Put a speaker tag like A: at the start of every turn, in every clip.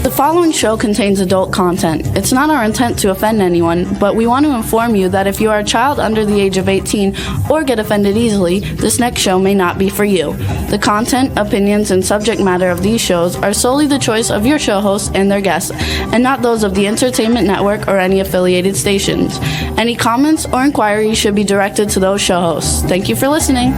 A: The following show contains adult content. It's not our intent to offend anyone, but we want to inform you that if you are a child under the age of 18 or get offended easily, this next show may not be for you. The content, opinions, and subject matter of these shows are solely the choice of your show hosts and their guests, and not those of the Entertainment Network or any affiliated stations. Any comments or inquiries should be directed to those show hosts. Thank you for listening.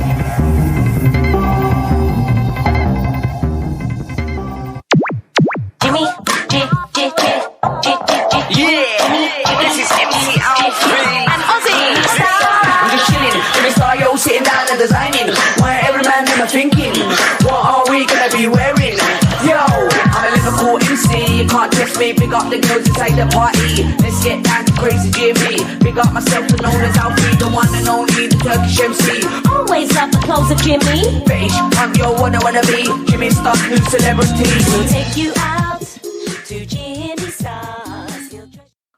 B: Sitting down and designing, why every man am I thinking, what are we gonna be wearing? Yo, I'm a Liverpool MC, you can't test me, big up the girls inside the party, let's get down to crazy Jimmy, big up myself and known as Alfie, the one and only, the Turkish MC. Always love the clothes of Jimmy, British punk, yo, wanna be, Jimmy Star, new celebrity. We'll take you out to Jimmy Stars.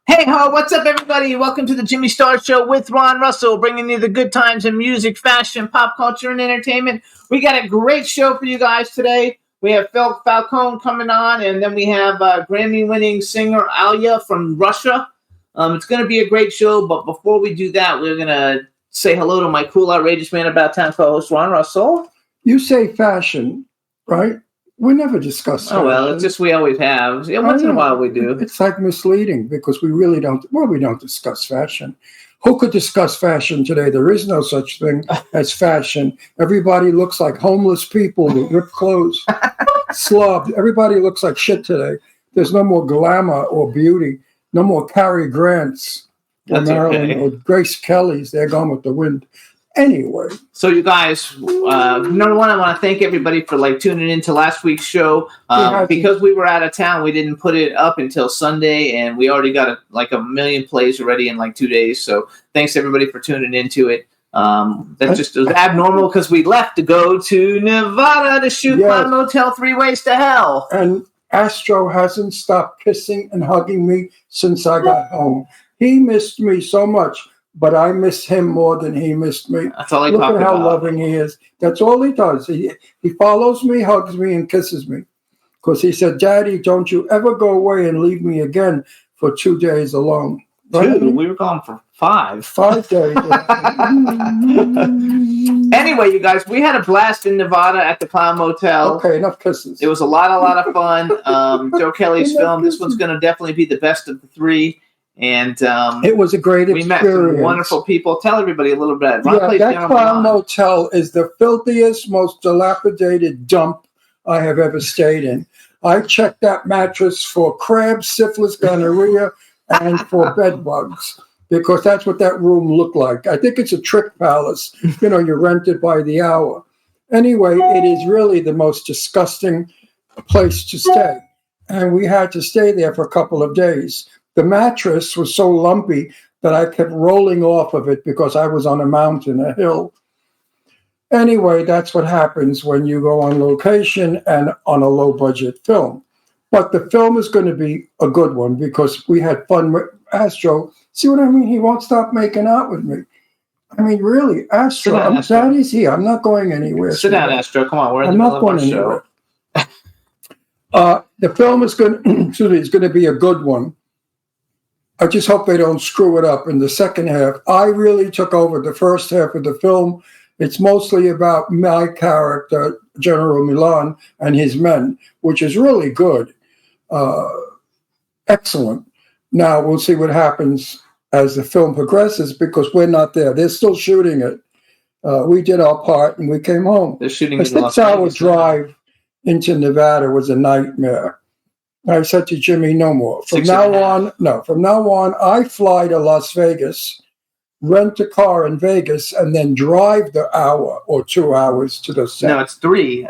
C: Hey ho, what's up everybody? Welcome to the Jimmy Star Show with Ron Russell, bringing you the good times in music, fashion, pop culture, and entertainment. We got a great show for you guys today. We have Falcone coming on, and then we have Grammy-winning singer Anya from Russia. It's going to be a great show, but before we do that, we're going to say hello to my cool, outrageous man about town co-host, Ron Russell.
D: You say fashion, right? We never discuss fashion.
C: Oh, well, it's just we always have. Yeah, once in a while we do.
D: It's like misleading because we really don't, we don't discuss fashion. Who could discuss fashion today? There is no such thing as fashion. Everybody looks like homeless people with ripped clothes, slobbed. Everybody looks like shit today. There's no more glamour or beauty. No more Cary Grants or Marilyn or Grace Kellys. They're gone with the wind. Anyway.
C: So you guys, number one, I want to thank everybody for tuning into last week's show. Because we were out of town, we didn't put it up until Sunday, and we already got a million plays already in 2 days. So thanks everybody for tuning into it. That just was abnormal because we left to go to Nevada to shoot Clown Motel 3 Ways to Hell.
D: And Astro hasn't stopped kissing and hugging me since I got home. He missed me so much. But I miss him more than he missed me.
C: That's all
D: Look at how loving he is. That's all he does. He follows me, hugs me, and kisses me. Because he said, Daddy, don't you ever go away and leave me again for 2 days alone.
C: Right? We were gone for 5.
D: 5 days.
C: Anyway, you guys, we had a blast in Nevada at the Clown Motel.
D: Okay, enough kisses.
C: It was a lot of fun. Joe Kelly's film. This one's going to definitely be the best of the 3. And
D: it was a great experience.
C: We met some wonderful people. Tell everybody a little bit.
D: That Clown Motel is the filthiest, most dilapidated dump I have ever stayed in. I checked that mattress for crabs, syphilis, gonorrhea, and for bed bugs because that's what that room looked like. I think it's a trick palace. You rent it by the hour. Anyway, it is really the most disgusting place to stay. And we had to stay there for a couple of days. The mattress was so lumpy that I kept rolling off of it because I was on a mountain, a hill. Anyway, that's what happens when you go on location and on a low-budget film. But the film is going to be a good one because we had fun with Astro. See what I mean? He won't stop making out with me. I mean, really, Astro. Daddy's here. I'm not going anywhere.
C: Sit down, Astro. Come on, we're in the middle of our show.
D: The film is going to be a good one. I just hope they don't screw it up in the second half. I really took over the first half of the film. It's mostly about my character, General Milan, and his men, which is really good. Excellent. Now, we'll see what happens as the film progresses because we're not there. They're still shooting it. We did our part and we came home.
C: They're shooting
D: a 6-hour drive into Nevada was a nightmare. I said to Jimmy, no more. From now on, I fly to Las Vegas, rent a car in Vegas, and then drive the hour or 2 hours to the set.
C: No, it's 3.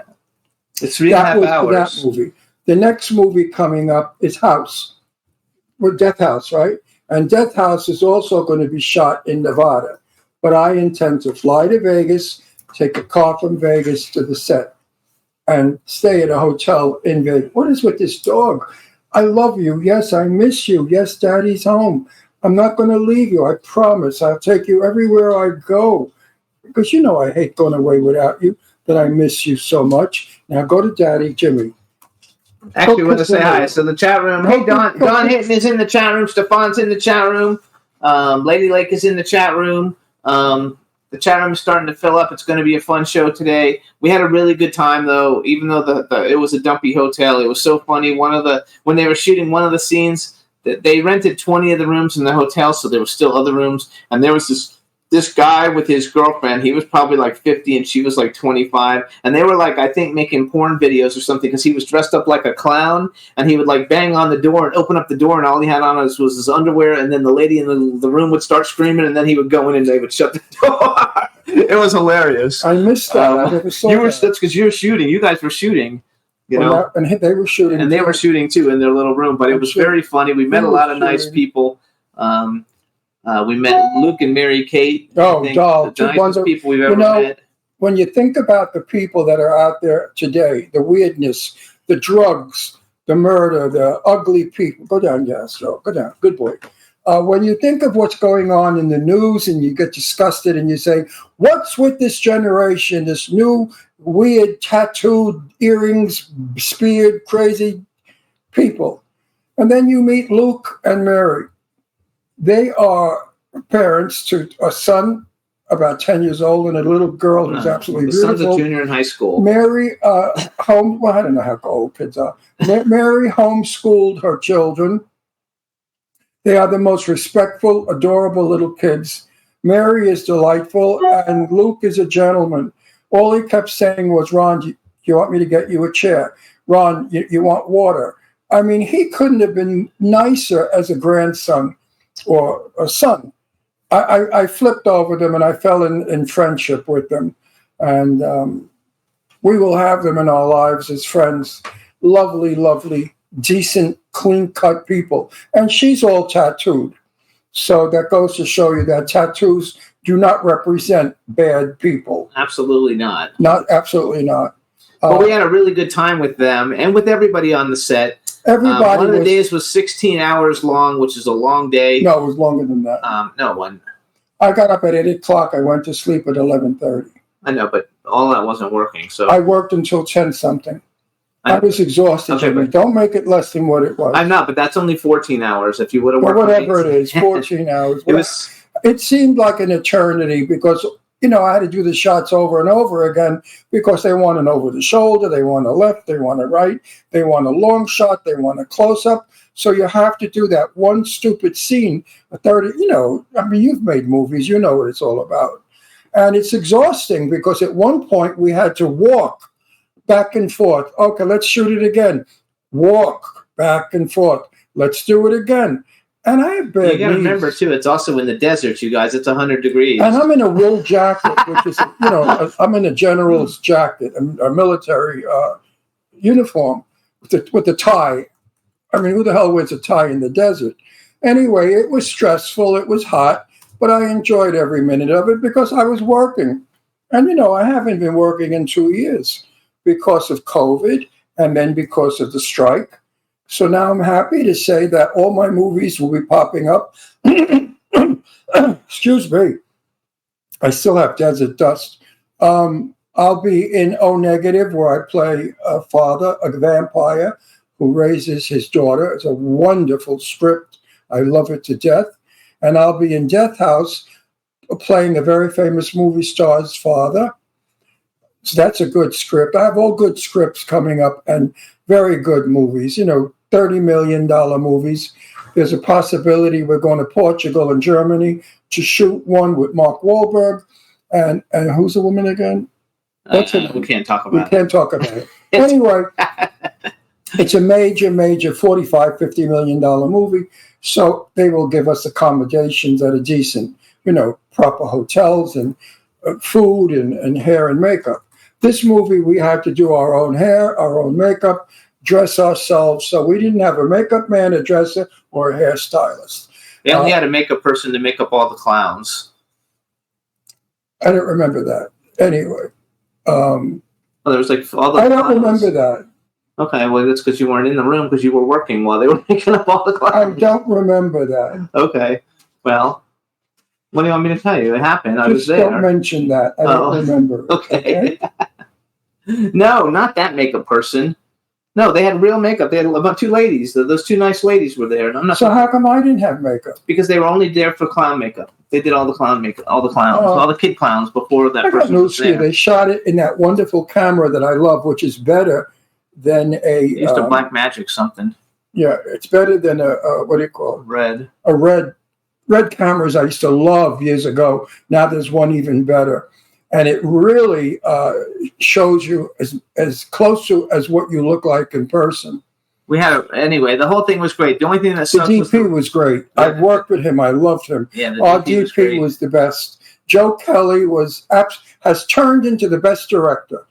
C: It's 3.5 hours.
D: That movie. The next movie coming up is House. With Death House, right? And Death House is also going to be shot in Nevada. But I intend to fly to Vegas, take a car from Vegas to the set, and stay at a hotel in Vegas. What is with this dog? I love you. Yes, I miss you. Yes, Daddy's home. I'm not going to leave you. I promise. I'll take you everywhere I go. Because I hate going away without you, that I miss you so much. Now go to Daddy, Jimmy.
C: Actually, want to say hi. So the chat room. Hey, Don Hinton is in the chat room. Stefan's in the chat room. Lady Lake is in the chat room. The chat room is starting to fill up. It's going to be a fun show today. We had a really good time, though, even though it was a dumpy hotel. It was so funny. When they were shooting one of the scenes, they rented 20 of the rooms in the hotel, so there were still other rooms. And there was this guy with his girlfriend. He was probably like 50 and she was like 25. And they were like, I think, making porn videos or something because he was dressed up like a clown. And he would like bang on the door and open up the door. And all he had on was his underwear. And then the lady in the room would start screaming. And then he would go in and they would shut the door. It was hilarious.
D: I missed that. I never saw that.
C: That's because you were shooting. You guys were shooting.
D: And they were shooting.
C: And they were shooting too in their little room. But it was very funny. We met a lot of nice people. We met Luke and Mary Kate.
D: Oh,
C: the nicest people we've ever met.
D: When you think about the people that are out there today, the weirdness, the drugs, the murder, the ugly people. Go down, Yastro. Go down. Good boy. When you think of what's going on in the news and you get disgusted and you say, what's with this generation, this new weird tattooed earrings, speared, crazy people? And then you meet Luke and Mary. They are parents to a son about 10 years old and a little girl who's absolutely beautiful.
C: The son's a junior in high school.
D: Mary, I don't know how old kids are. Mary homeschooled her children. They are the most respectful, adorable little kids. Mary is delightful, and Luke is a gentleman. All he kept saying was, Ron, do you want me to get you a chair? Ron, you want water? I mean, he couldn't have been nicer as a grandson or a son. I flipped over them and I fell in friendship with them. And we will have them in our lives as friends. Lovely, lovely, decent, clean-cut people. And she's all tattooed. So that goes to show you that tattoos do not represent bad people.
C: Absolutely not.
D: Absolutely not.
C: But we had a really good time with them and with everybody on the set.
D: Everybody.
C: One of the days was 16 hours long, which is a long day.
D: No, it was longer than that.
C: No, one.
D: I got up at 8 o'clock. I went to sleep at 11:30.
C: I know, but all that wasn't working. So
D: I worked until 10-something. I was exhausted. Okay, Jimmy. Don't make it less than what it was.
C: I'm not, but that's only 14 hours. If you would have worked,
D: whatever it is, 14 hours. It seemed like an eternity because I had to do the shots over and over again because they want an over the shoulder, they want a left, they want a right, they want a long shot, they want a close up. So you have to do that one stupid scene. 30. You've made movies, you know what it's all about, and it's exhausting because at one point we had to walk back and forth. Okay, let's shoot it again. Walk back and forth. Let's do it again. And I have bad.
C: You got to remember too. It's also in the desert, you guys. It's 100 degrees.
D: And I'm in a wool jacket, which is, I'm in a general's jacket, a military uniform with the tie. I mean, who the hell wears a tie in the desert? Anyway, it was stressful. It was hot, but I enjoyed every minute of it because I was working. And I haven't been working in 2 years because of COVID and then because of the strike. So now I'm happy to say that all my movies will be popping up. Excuse me. I still have Desert Dust. I'll be in O Negative, where I play a father, a vampire, who raises his daughter. It's a wonderful script. I love it to death. And I'll be in Death House, playing a very famous movie star's father. So that's a good script. I have all good scripts coming up and very good movies, $30 million movies. There's a possibility we're going to Portugal and Germany to shoot one with Mark Wahlberg. And who's the woman again?
C: We can't talk about it.
D: We can't talk about it. Anyway, it's a major, major $45-50 million movie. So they will give us accommodations that are decent, proper hotels and food and hair and makeup. This movie, we had to do our own hair, our own makeup, dress ourselves. So we didn't have a makeup man, a dresser, or a hairstylist.
C: They only had a makeup person to make up all the clowns.
D: I don't remember that. Anyway.
C: There was like all the
D: I don't remember that.
C: Okay, well, that's because you weren't in the room because you were working while they were making up all the clowns.
D: I don't remember that.
C: Okay. Well, what do you want me to tell you? It happened. I was there.
D: Don't mention that. I don't remember.
C: Okay. No, not that makeup person. No, they had real makeup. They had about two ladies. Those two nice ladies were there. And I'm not
D: So how come I didn't have makeup?
C: because they were only there for clown makeup. They did all the clown makeup, all the clowns, all the kid clowns before that
D: I got
C: person
D: news
C: was
D: for you.
C: there.
D: They shot it in that wonderful camera that I love, which is better than
C: They used a black magic something.
D: Yeah, it's better than a what do you call it?
C: Red.
D: A red cameras I used to love years ago. Now there's one even better. And it really shows you as close to as what you look like in person.
C: Anyway, the whole thing was great. The only thing that
D: The
C: sucks
D: DP was great.
C: Yeah.
D: I worked with him. I loved him.
C: Yeah, the
D: Our
C: DP was
D: DP
C: great.
D: was the best. Joe Kelly has turned into the best director.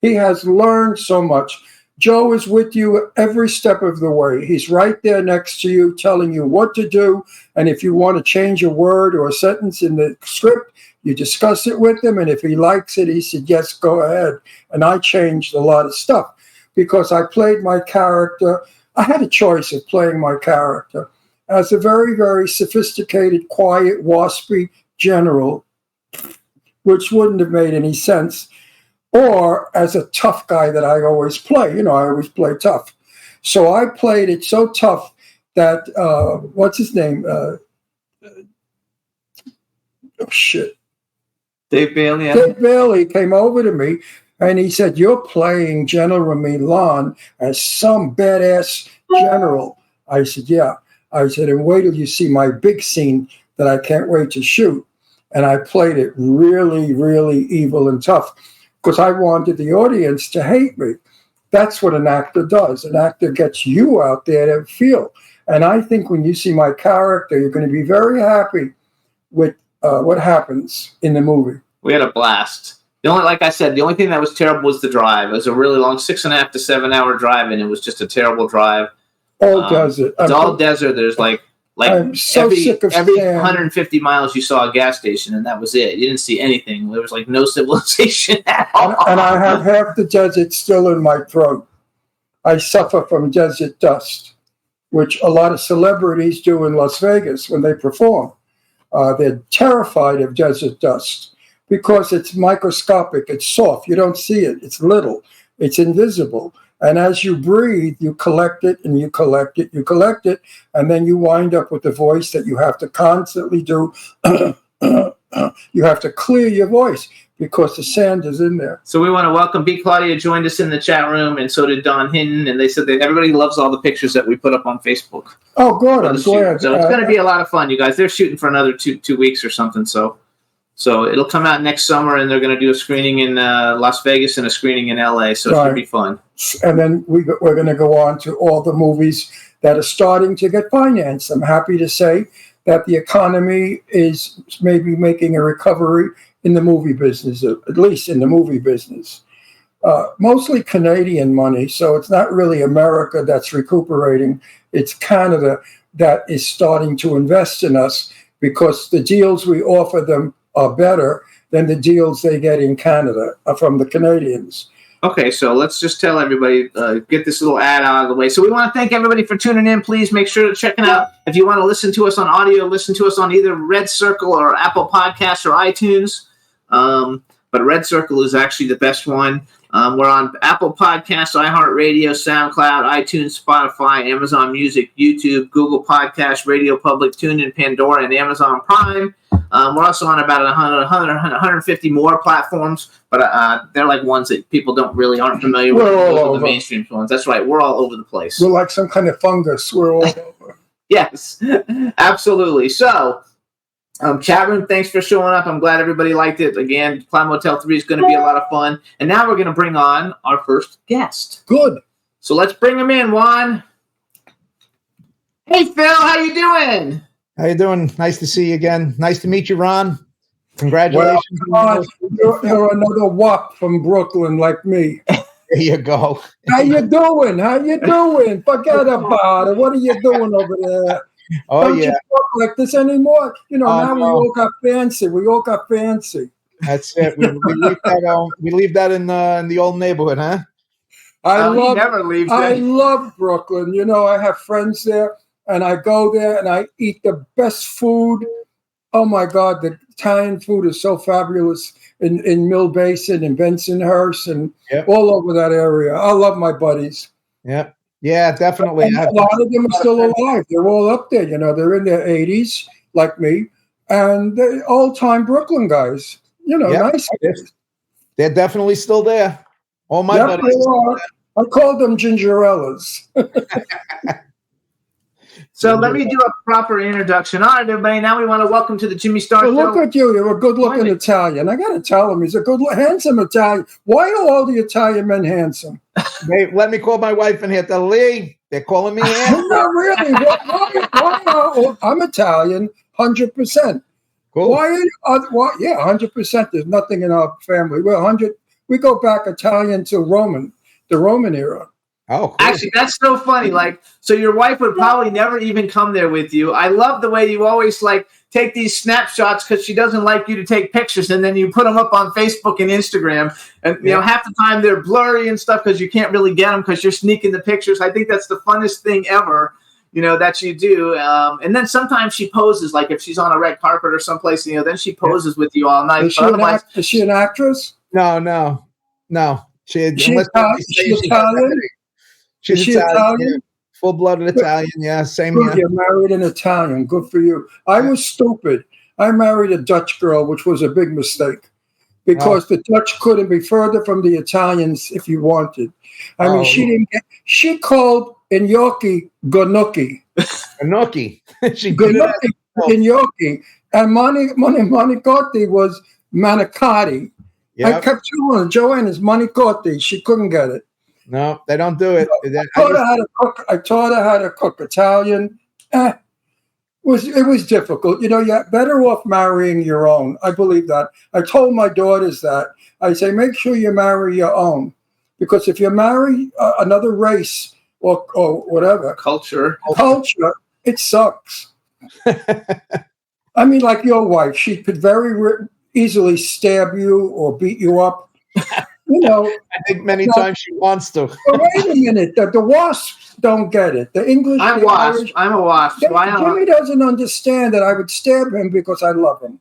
D: He has learned so much. Joe is with you every step of the way. He's right there next to you, telling you what to do. And if you want to change a word or a sentence in the script, you discuss it with him. And if he likes it, he said, yes, go ahead. And I changed a lot of stuff because I played my character. I had a choice of playing my character as a very, very sophisticated, quiet, waspy general, which wouldn't have made any sense, or as a tough guy that I always play. You know, I always play tough. So I played it so tough that, what's his name?
C: Dave Bailey.
D: Dave Bailey came over to me and he said, you're playing General Milan as some badass general. I said, yeah. I said, and wait till you see my big scene that I can't wait to shoot. And I played it really, really evil and tough because I wanted the audience to hate me. That's what an actor does. An actor gets you out there to feel. And I think when you see my character, you're going to be very happy with what happens in the movie.
C: We had a blast. Like I said, the only thing that was terrible was the drive. It was a really long 6.5 to 7 hour drive, and it was just a terrible drive.
D: All desert.
C: It's all desert. There's like
D: I'm so sick of
C: every
D: sand.
C: 150 miles you saw a gas station, and that was it. You didn't see anything. There was like no civilization at all.
D: And I have half the desert still in my throat. I suffer from desert dust, which a lot of celebrities do in Las Vegas when they perform. They're terrified of desert dust because it's microscopic. It's soft. You don't see it. It's little. It's invisible. And as you breathe, you collect it and you collect it, you collect it, and then you wind up with a voice that you have to constantly do. You have to clear your voice because the sand is in there.
C: So we want to welcome B. Claudia joined us in the chat room, and so did Don Hinton, and they said that everybody loves all the pictures that we put up on Facebook.
D: Oh, good. I'm glad.
C: So it's going to be a lot of fun, you guys. They're shooting for another two weeks or something, so it'll come out next summer, and they're going to do a screening in Las Vegas and a screening in LA, so it should be fun.
D: And then we're going to go on to all the movies that are starting to get financed. I'm happy to say that the economy is maybe making a recovery in the movie business, at least in the movie business. Mostly Canadian money, so it's not really America that's recuperating. It's Canada that is starting to invest in us because the deals we offer them are better than the deals they get in Canada from the Canadians.
C: Okay, so let's just tell everybody, get this little ad out of the way. So we want to thank everybody for tuning in. Please make sure to check it out. If you want to listen to us on audio, listen to us on either Red Circle or Apple Podcasts or iTunes. But Red Circle is actually the best one. We're on Apple Podcasts, iHeartRadio, SoundCloud, iTunes, Spotify, Amazon Music, YouTube, Google Podcasts, Radio Public, TuneIn, Pandora, and Amazon Prime. We're also on about 150 more platforms, but they're like ones that people aren't familiar with. Those are the mainstream ones. That's right. We're all over the place.
D: We're like some kind of fungus. We're all over.
C: Yes, absolutely. So, chat room, thanks for showing up. I'm glad everybody liked it. Again, Clown Motel 3 is going to be a lot of fun. And now we're going to bring on our first guest.
D: Good.
C: So let's bring him in, Juan. Hey, Phil, how you doing?
E: How you doing? Nice to see you again. Nice to meet you, Ron. Congratulations.
D: Well, you're another wop from Brooklyn like me.
E: There you go.
D: How you doing? How you doing? Forget about it. What are you doing over there?
E: Oh,
D: Don't you talk like this anymore? You know, now we all got fancy. We all got fancy.
E: That's it. We leave that in the old neighborhood, huh?
D: I
C: love
D: Brooklyn. You know, I have friends there, and I go there, and I eat the best food. Oh, my God, the Italian food is so fabulous in Mill Basin and Bensonhurst and all over that area. I love my buddies.
E: Yeah. Yeah, definitely.
D: And a lot of them are still alive. They're all up there. They're in their 80s, like me, and they're old-time Brooklyn guys. Nice.
E: They're definitely still there. All my
D: Yep,
E: buddies.
D: they are. I called them gingerellas.
C: So let me do a proper introduction. All right, everybody. Now we want to welcome to the Jimmy Star
D: Well,
C: Show.
D: look at you. You're a good-looking Italian. I got to tell him he's a handsome Italian. Why are all the Italian men handsome?
E: Hey, let me call my wife in here. Tell Lee, they're calling me handsome.
D: Not really. Why I'm Italian, 100%.
E: Cool.
D: Why? Yeah, 100%. There's nothing in our family. We're 100. We go back Italian to the Roman era.
E: Oh, cool.
C: Actually, that's so funny. So your wife would probably never even come there with you. I love the way you always take these snapshots because she doesn't like you to take pictures, and then you put them up on Facebook and Instagram. And half the time they're blurry and stuff because you can't really get them because you're sneaking the pictures. I think that's the funnest thing ever, that you do. And then sometimes she poses, like if she's on a red carpet or someplace, then she poses with you all night.
D: Is she an actress?
E: No. She's
D: Italian?
E: She's Italian. Full-blooded Italian, yeah. Same here.
D: You married an Italian. Good for you. I was stupid. I married a Dutch girl, which was a big mistake because the Dutch couldn't be further from the Italians if you wanted. I mean, she didn't get. She called gnocchi gnocchi.
E: Gnocchi.
D: Gnocchi gnocchi. And manicotti was manicotti. Yep. I kept telling her, Joanne is manicotti. She couldn't get it.
E: No, they don't do it.
D: I taught her how to cook Italian. It was difficult. You're better off marrying your own. I believe that. I told my daughters that. I say, make sure you marry your own. Because if you marry another race or whatever.
C: Culture,
D: it sucks. I mean, like your wife, she could very easily stab you or beat you up.
E: I think many times she wants to.
D: But wait a minute. The wasps don't get it. The English.
C: I'm a wasp.
D: Jimmy doesn't understand that I would stab him because I love him.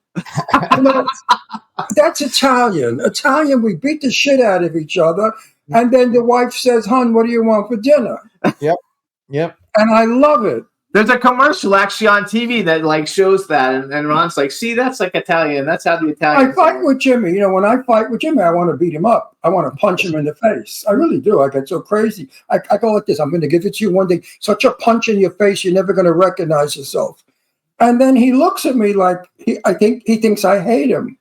D: That's Italian. Italian, we beat the shit out of each other. And then the wife says, hon, what do you want for dinner?
E: Yep.
D: And I love it.
C: There's a commercial actually on TV that shows that, and Ron's like, "See, that's like Italian. That's how the Italians."
D: I fight with Jimmy. When I fight with Jimmy, I want to beat him up. I want to punch him in the face. I really do. I get so crazy. I go like this. I'm going to give it to you one day. Such a punch in your face, you're never going to recognize yourself. And then he looks at me like I think he thinks I hate him.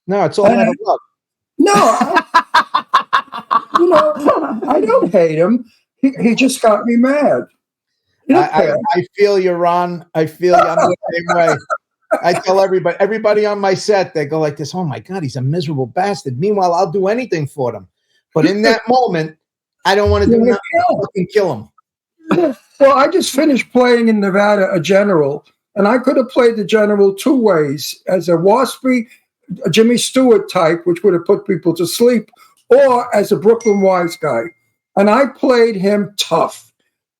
E: No, it's all out of love.
D: No, I don't hate him. He just got me mad.
E: I feel you, Ron. I feel you. I'm the same way. I tell everybody on my set, they go like this, oh my God, he's a miserable bastard. Meanwhile, I'll do anything for them. But in that moment, I don't want to do nothing. Fucking kill him.
D: Well, I just finished playing in Nevada a general, and I could have played the general two ways, as a waspy Jimmy Stewart type, which would have put people to sleep, or as a Brooklyn wise guy. And I played him tough.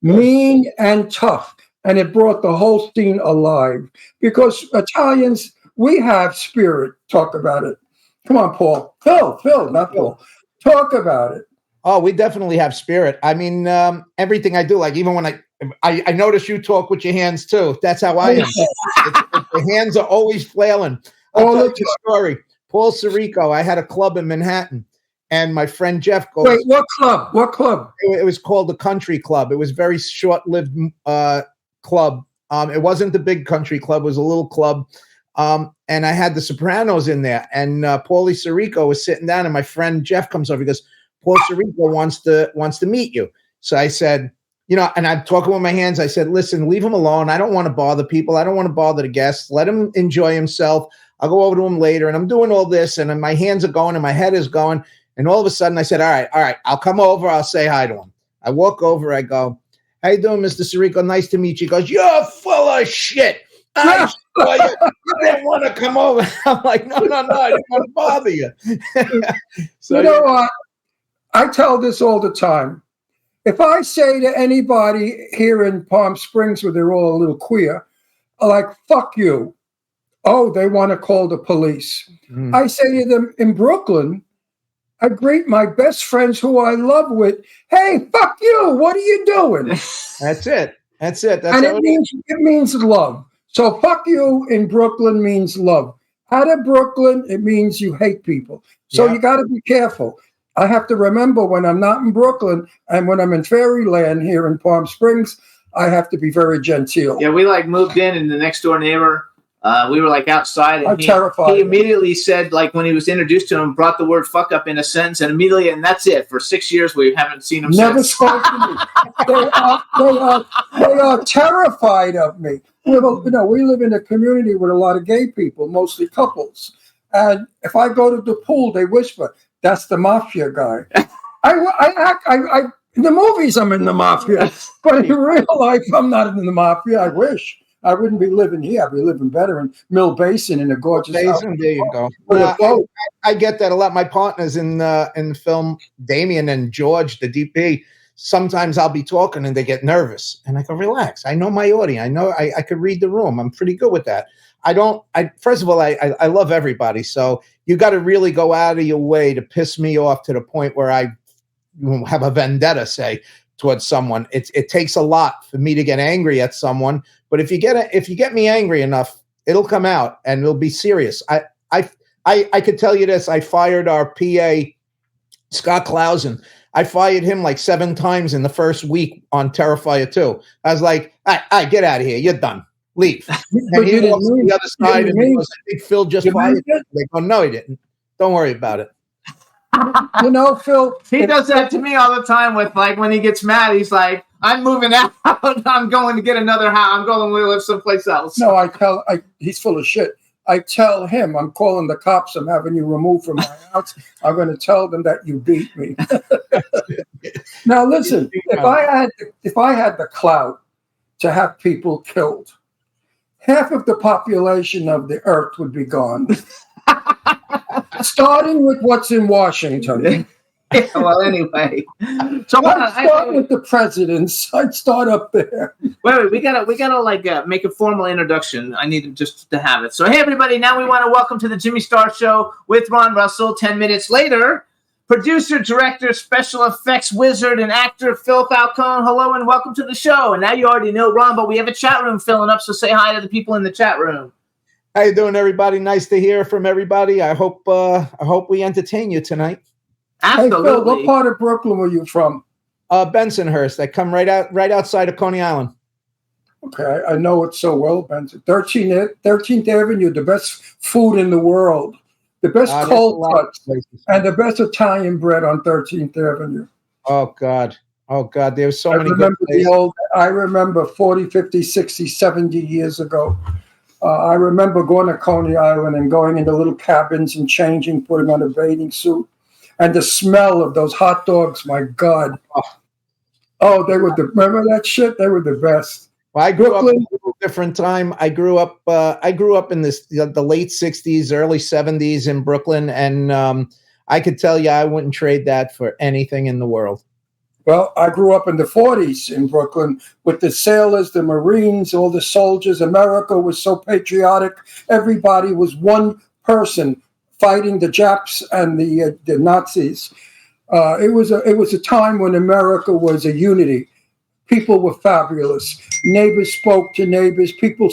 D: Mean and tough, and it brought the whole scene alive because Italians, we have spirit. Talk about it. Come on, Paul. Phil, not Paul. Talk about it.
E: Oh, we definitely have spirit. I mean, everything I do, like even when I notice you talk with your hands too. That's how I am. The hands are always flailing. I'll tell you a story. Paul Sirico, I had a club in Manhattan. And my friend Jeff goes.
D: Wait, what club? What club?
E: It was called the Country Club. It was a very short-lived club. It wasn't the big country club. It was a little club. And I had the Sopranos in there. And Paulie Sirico was sitting down, and my friend Jeff comes over. He goes, Paul Sirico wants to meet you. So I said, and I'm talking with my hands. I said, listen, leave him alone. I don't want to bother people. I don't want to bother the guests. Let him enjoy himself. I'll go over to him later. And I'm doing all this, and my hands are going, and my head is going. And all of a sudden I said, all right, I'll come over. I'll say hi to him. I walk over. I go, how you doing, Mr. Sirico? Nice to meet you. He goes, you're full of shit. I saw you. You didn't want to come over. I'm like, no, I didn't want to bother you. So,
D: you know what? I tell this all the time. If I say to anybody here in Palm Springs where they're all a little queer, like, fuck you. Oh, they want to call the police. I say to them in Brooklyn, I greet my best friends who I love with, "Hey, fuck you! What are you doing?"
E: That's it. That's it. That's
D: And
E: how
D: it means love. So "fuck you" in Brooklyn means love. Out of Brooklyn, it means you hate people. So
E: Yeah.
D: you got to be careful. I have to remember when I'm not in Brooklyn and when I'm in Fairyland here in Palm Springs, I have to be very genteel.
C: Yeah, we like moved in, and the next door neighbor, we were like outside,
D: I'm
C: and
D: terrified.
C: he immediately said, like when he was introduced to him, brought the word "fuck" up in a sentence, and immediately, and that's it. For 6 years, we haven't seen him
D: Never
C: since.
D: spoke to me. They are terrified of me. We live in a community with a lot of gay people, mostly couples. And if I go to the pool, they whisper, "That's the mafia guy." In the movies, I'm in the mafia, but in real life, I'm not in the mafia. I wish. I wouldn't be living here. I'd be living better in Mill Basin in a gorgeous house.
E: There you go.
D: With a boat.
E: I get that a lot. My partners in the film, Damien and George, the DP, sometimes I'll be talking and they get nervous. And I go, relax. I know my audience. I know I could read the room. I'm pretty good with that. First of all, I love everybody. So you got to really go out of your way to piss me off to the point where I have a vendetta, say, towards someone. It takes a lot for me to get angry at someone. But if you get me angry enough, it'll come out and it'll be serious. I could tell you this. I fired our PA, Scott Clausen. I fired him like 7 times in the first week on Terrifier 2. I was like, all right, get out of here. You're done. Leave. And he walks to the other side and he goes, I think Phil just fired you. They go, no, he didn't. Don't worry about it.
D: Phil.
C: He does that to me all the time with, like, when he gets mad, he's like, I'm moving out. I'm going to get another house. I'm going to live someplace else.
D: No, he's full of shit. I tell him, I'm calling the cops. I'm having you removed from my house. I'm going to tell them that you beat me. Now, listen, if I had the clout to have people killed, half of the population of the earth would be gone. Starting with what's in Washington.
C: Yeah, well, anyway. So
D: I'd start with the presidents. I'd start up there.
C: Wait, we gotta like make a formal introduction. I need just to have it. So hey, everybody! Now we want to welcome to the Jimmy Star Show with Ron Russell. 10 minutes later, producer, director, special effects wizard, and actor Phil Falcone. Hello and welcome to the show. And now you already know Ron, but we have a chat room filling up. So say hi to the people in the chat room.
E: How you doing, everybody? Nice to hear from everybody. I hope we entertain you tonight.
C: Absolutely.
D: Hey, Phil, what part of Brooklyn were you from?
E: Bensonhurst. I come right outside of Coney Island.
D: Okay, I know it so well, Benson. 13th Avenue, the best food in the world, the best cold cuts, and the best Italian bread on 13th Avenue.
E: Oh God, there's so many good places.
D: I remember 40, 50, 60, 70 years ago. I remember going to Coney Island and going into little cabins and changing, putting on a bathing suit. And the smell of those hot dogs, my God. Oh, remember that shit? They were the best.
E: Well, I grew up in a different time. I grew up in the late 60s, early 70s in Brooklyn. And I could tell you I wouldn't trade that for anything in the world.
D: Well, I grew up in the 40s in Brooklyn with the sailors, the Marines, all the soldiers. America was so patriotic. Everybody was one person fighting the Japs and the Nazis. It was a time when America was a unity. People were fabulous. Neighbors spoke to neighbors. People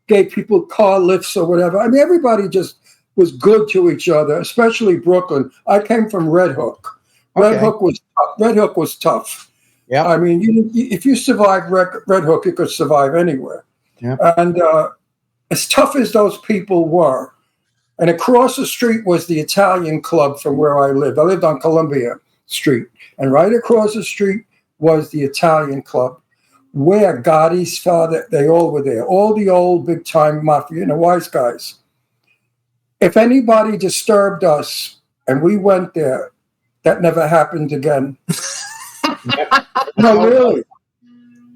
D: gave people car lifts or whatever. I mean, everybody just was good to each other, especially Brooklyn. I came from Red Hook. Red Hook was tough. Yeah. I mean, if you survived Red Hook, you could survive anywhere. Yeah. And as tough as those people were, and across the street was the Italian club from where I lived. I lived on Columbia Street. And right across the street was the Italian club where Gotti's father, they all were there. All the old big-time mafia, wise guys. If anybody disturbed us and we went there, that never happened again. No, really.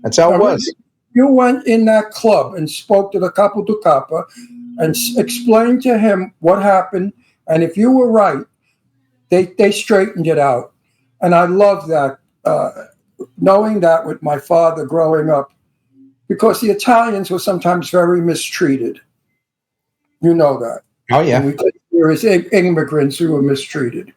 E: That's how it was.
D: You went in that club and spoke to the Capo di Capa and explained to him what happened. And if you were right, they straightened it out. And I love that, knowing that with my father growing up, because the Italians were sometimes very mistreated. You know that.
E: Oh, yeah.
D: There was immigrants who were mistreated.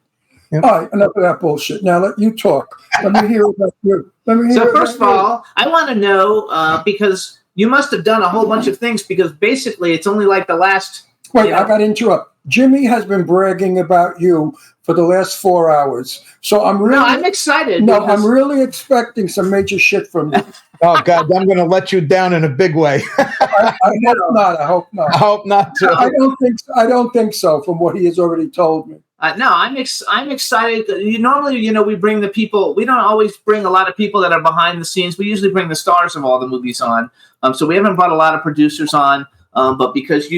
E: Yep.
D: All right, enough of that bullshit. Now let you talk. Let me hear about you.
C: So first of all, I want to know because you must have done a whole bunch of things because basically it's only like the last.
D: Wait, I got to interrupt. Jimmy has been bragging about you for the last 4 hours. So I'm
C: excited.
D: No, I'm really expecting some major shit from you.
E: Oh God, I'm going to let you down in a big way.
D: I hope not. I hope not.
E: I hope not too.
D: I don't think so. From what he has already told me.
C: No, I'm excited. Normally, we bring the people. We don't always bring a lot of people that are behind the scenes. We usually bring the stars of all the movies on. So we haven't brought a lot of producers on. But because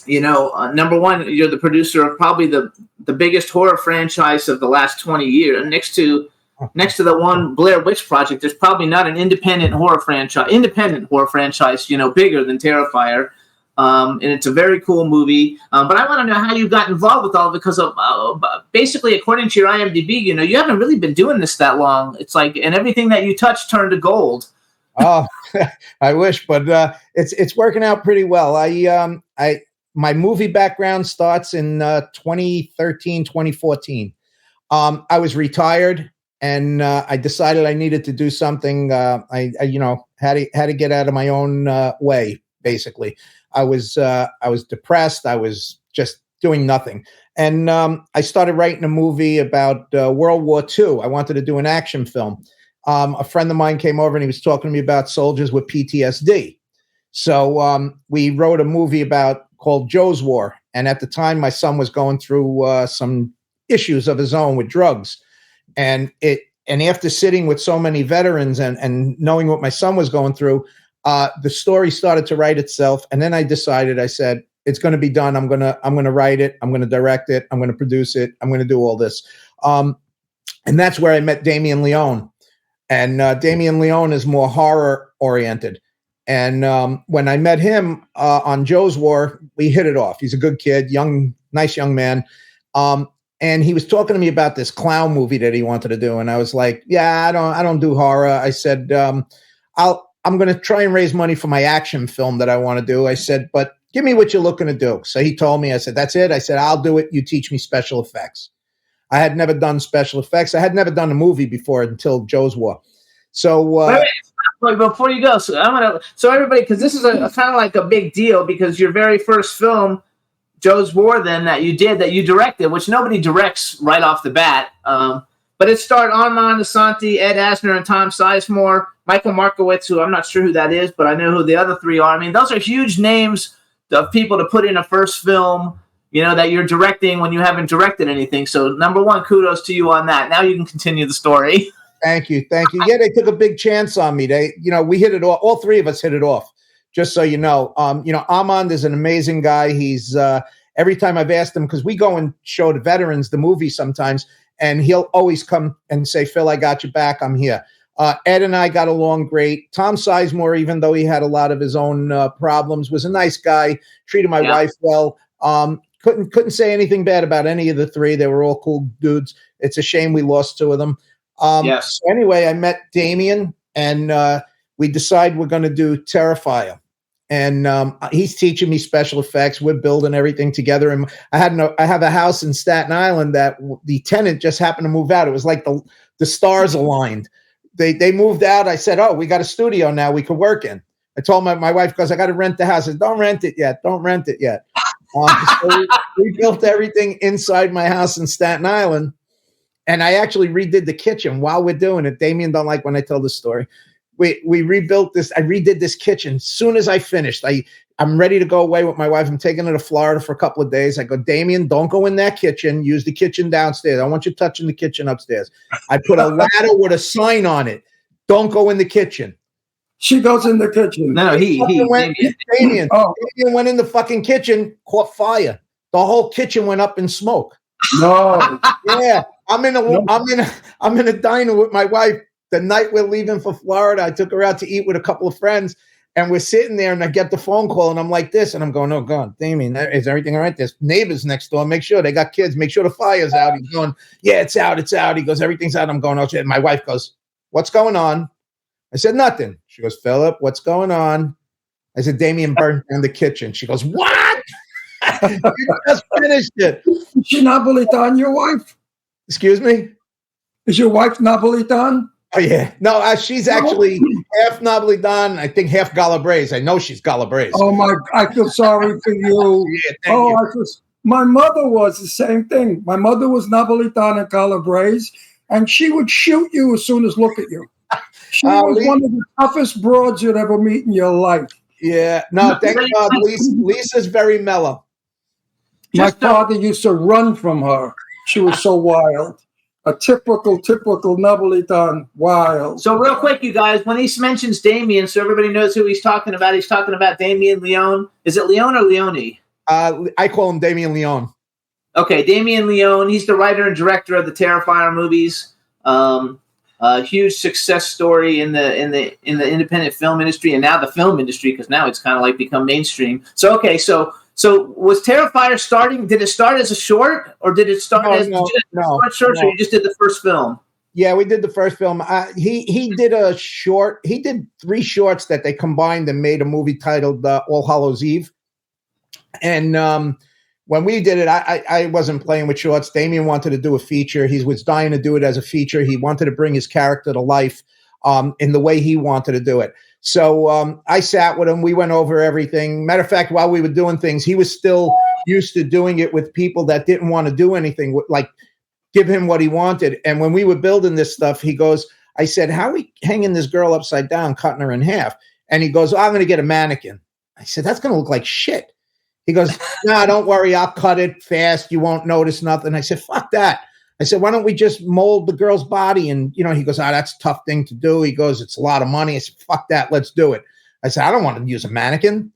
C: number one, you're the producer of probably the biggest horror franchise of the last 20 years. Next to the one Blair Witch Project, there's probably not an independent horror franchise, bigger than Terrifier. And it's a very cool movie. But I want to know how you got involved with all of it because of basically, according to your IMDb, you haven't really been doing this that long. It's like, and everything that you touch turned to gold.
E: Oh, I wish, but it's working out pretty well. My movie background starts in 2013, 2014. I was retired, and I decided I needed to do something. I had to get out of my own way. Basically, I was depressed. I was just doing nothing, and I started writing a movie about World War II. I wanted to do an action film. A friend of mine came over and he was talking to me about soldiers with PTSD. So we wrote a movie called Joe's War. And at the time, my son was going through some issues of his own with drugs. And after sitting with so many veterans and knowing what my son was going through, the story started to write itself. And then I said, it's going to be done. I'm going to write it. I'm going to direct it. I'm going to produce it. I'm going to do all this. And that's where I met Damien Leone. And Damien Leone is more horror oriented. And when I met him on Joe's War, we hit it off. He's a good kid, nice young man. And he was talking to me about this clown movie that he wanted to do. And I was like, yeah, I don't do horror. I said, I'm going to try and raise money for my action film that I want to do. I said, but give me what you're looking to do. So he told me, I said, that's it. I said, I'll do it. You teach me special effects. I had never done special effects. I had never done a movie before until Joe's War. So
C: wait, before you go, so everybody, because this is a kind of like a big deal because your very first film, Joe's War, then that you directed, which nobody directs right off the bat. But it starred Armand Asante, Ed Asner, and Tom Sizemore, Michael Markowitz, who I'm not sure who that is, but I know who the other three are. I mean, those are huge names of people to put in a first film. That you're directing when you haven't directed anything. So number one, kudos to you on that. Now you can continue the story.
E: Thank you. Yeah, they took a big chance on me. We hit it off. All three of us hit it off. Just so you know, Armand is an amazing guy. He's every time I've asked him, because we go and show the veterans the movie sometimes, and he'll always come and say, Phil, I got your back. I'm here. Ed and I got along great. Tom Sizemore, even though he had a lot of his own problems, was a nice guy, treated my wife well. Couldn't say anything bad about any of the three. They were all cool dudes. It's a shame we lost two of them.
C: Yes.
E: So anyway, I met Damien, and we decide we're going to do Terrifier. And he's teaching me special effects. We're building everything together. And I have a house in Staten Island that the tenant just happened to move out. It was like the stars aligned. They moved out. I said, oh, we got a studio now we could work in. I told my wife, because I got to rent the house. I said, don't rent it yet. So we built everything inside my house in Staten Island. And I actually redid the kitchen while we're doing it. Damien don't like when I tell the story. We rebuilt this. I redid this kitchen. As soon as I finished, I'm ready to go away with my wife. I'm taking her to Florida for a couple of days. I go, Damien, don't go in that kitchen. Use the kitchen downstairs. I want you touching the kitchen upstairs. I put a ladder with a sign on it. Don't go in the kitchen.
D: She goes in the kitchen.
C: No,
E: Damien went in the fucking kitchen, caught fire. The whole kitchen went up in smoke.
D: No.
E: Yeah. I'm in a diner with my wife. The night we're leaving for Florida, I took her out to eat with a couple of friends, and we're sitting there, and I get the phone call, and I'm like this, and I'm going, oh God, Damien, is everything all right? There's neighbors next door. Make sure they got kids. Make sure the fire's out. He's going, yeah, it's out. He goes, everything's out. I'm going, oh shit. My wife goes, what's going on? I said, nothing. She goes, Philip, what's going on? I said, Damien burned down the kitchen. She goes, what? You just finished it.
D: She not believe on your wife?
E: Excuse me?
D: Is your wife Napolitan?
E: Oh, yeah. No, she's actually half Napolitan, I think half Calabrese. I know she's Calabrese.
D: Oh, I feel sorry for you.
E: Yeah, thank you.
D: My mother was the same thing. My mother was Napolitan and Calabrese, and she would shoot you as soon as look at you. She was one of the toughest broads you'd ever meet in your life.
E: Yeah. No, thank God. Lisa's very mellow.
D: My father used to run from her. She was so wild. A typical Napolitan wild.
C: So real quick, you guys, when he mentions Damien, so everybody knows who he's talking about Damien Leone. Is it Leone or Leone?
E: I call him Damien Leone.
C: Okay, Damien Leone. He's the writer and director of the Terrifier movies. A huge success story in the independent film industry and now the film industry, because now it's kind of like become mainstream. So okay, so was Terrifier starting? Did it start as a short, or did it start as a short? Or you just did the first film? Yeah,
E: we did the first film. He did a short. He did 3 shorts that they combined and made a movie titled All Hallows Eve. And when we did it, I wasn't playing with shorts. Damien wanted to do a feature. He was dying to do it as a feature. He wanted to bring his character to life in the way he wanted to do it. So I sat with him. We went over everything. Matter of fact, while we were doing things, he was still used to doing it with people that didn't want to do anything, like give him what he wanted. And when we were building this stuff, he goes, I said, how are we hanging this girl upside down, cutting her in half? And he goes, I'm going to get a mannequin. I said, that's going to look like shit. He goes, no, don't worry. I'll cut it fast. You won't notice nothing. I said, fuck that. I said, why don't we just mold the girl's body? And, he goes, that's a tough thing to do. He goes, it's a lot of money. I said, fuck that. Let's do it. I said, I don't want to use a mannequin.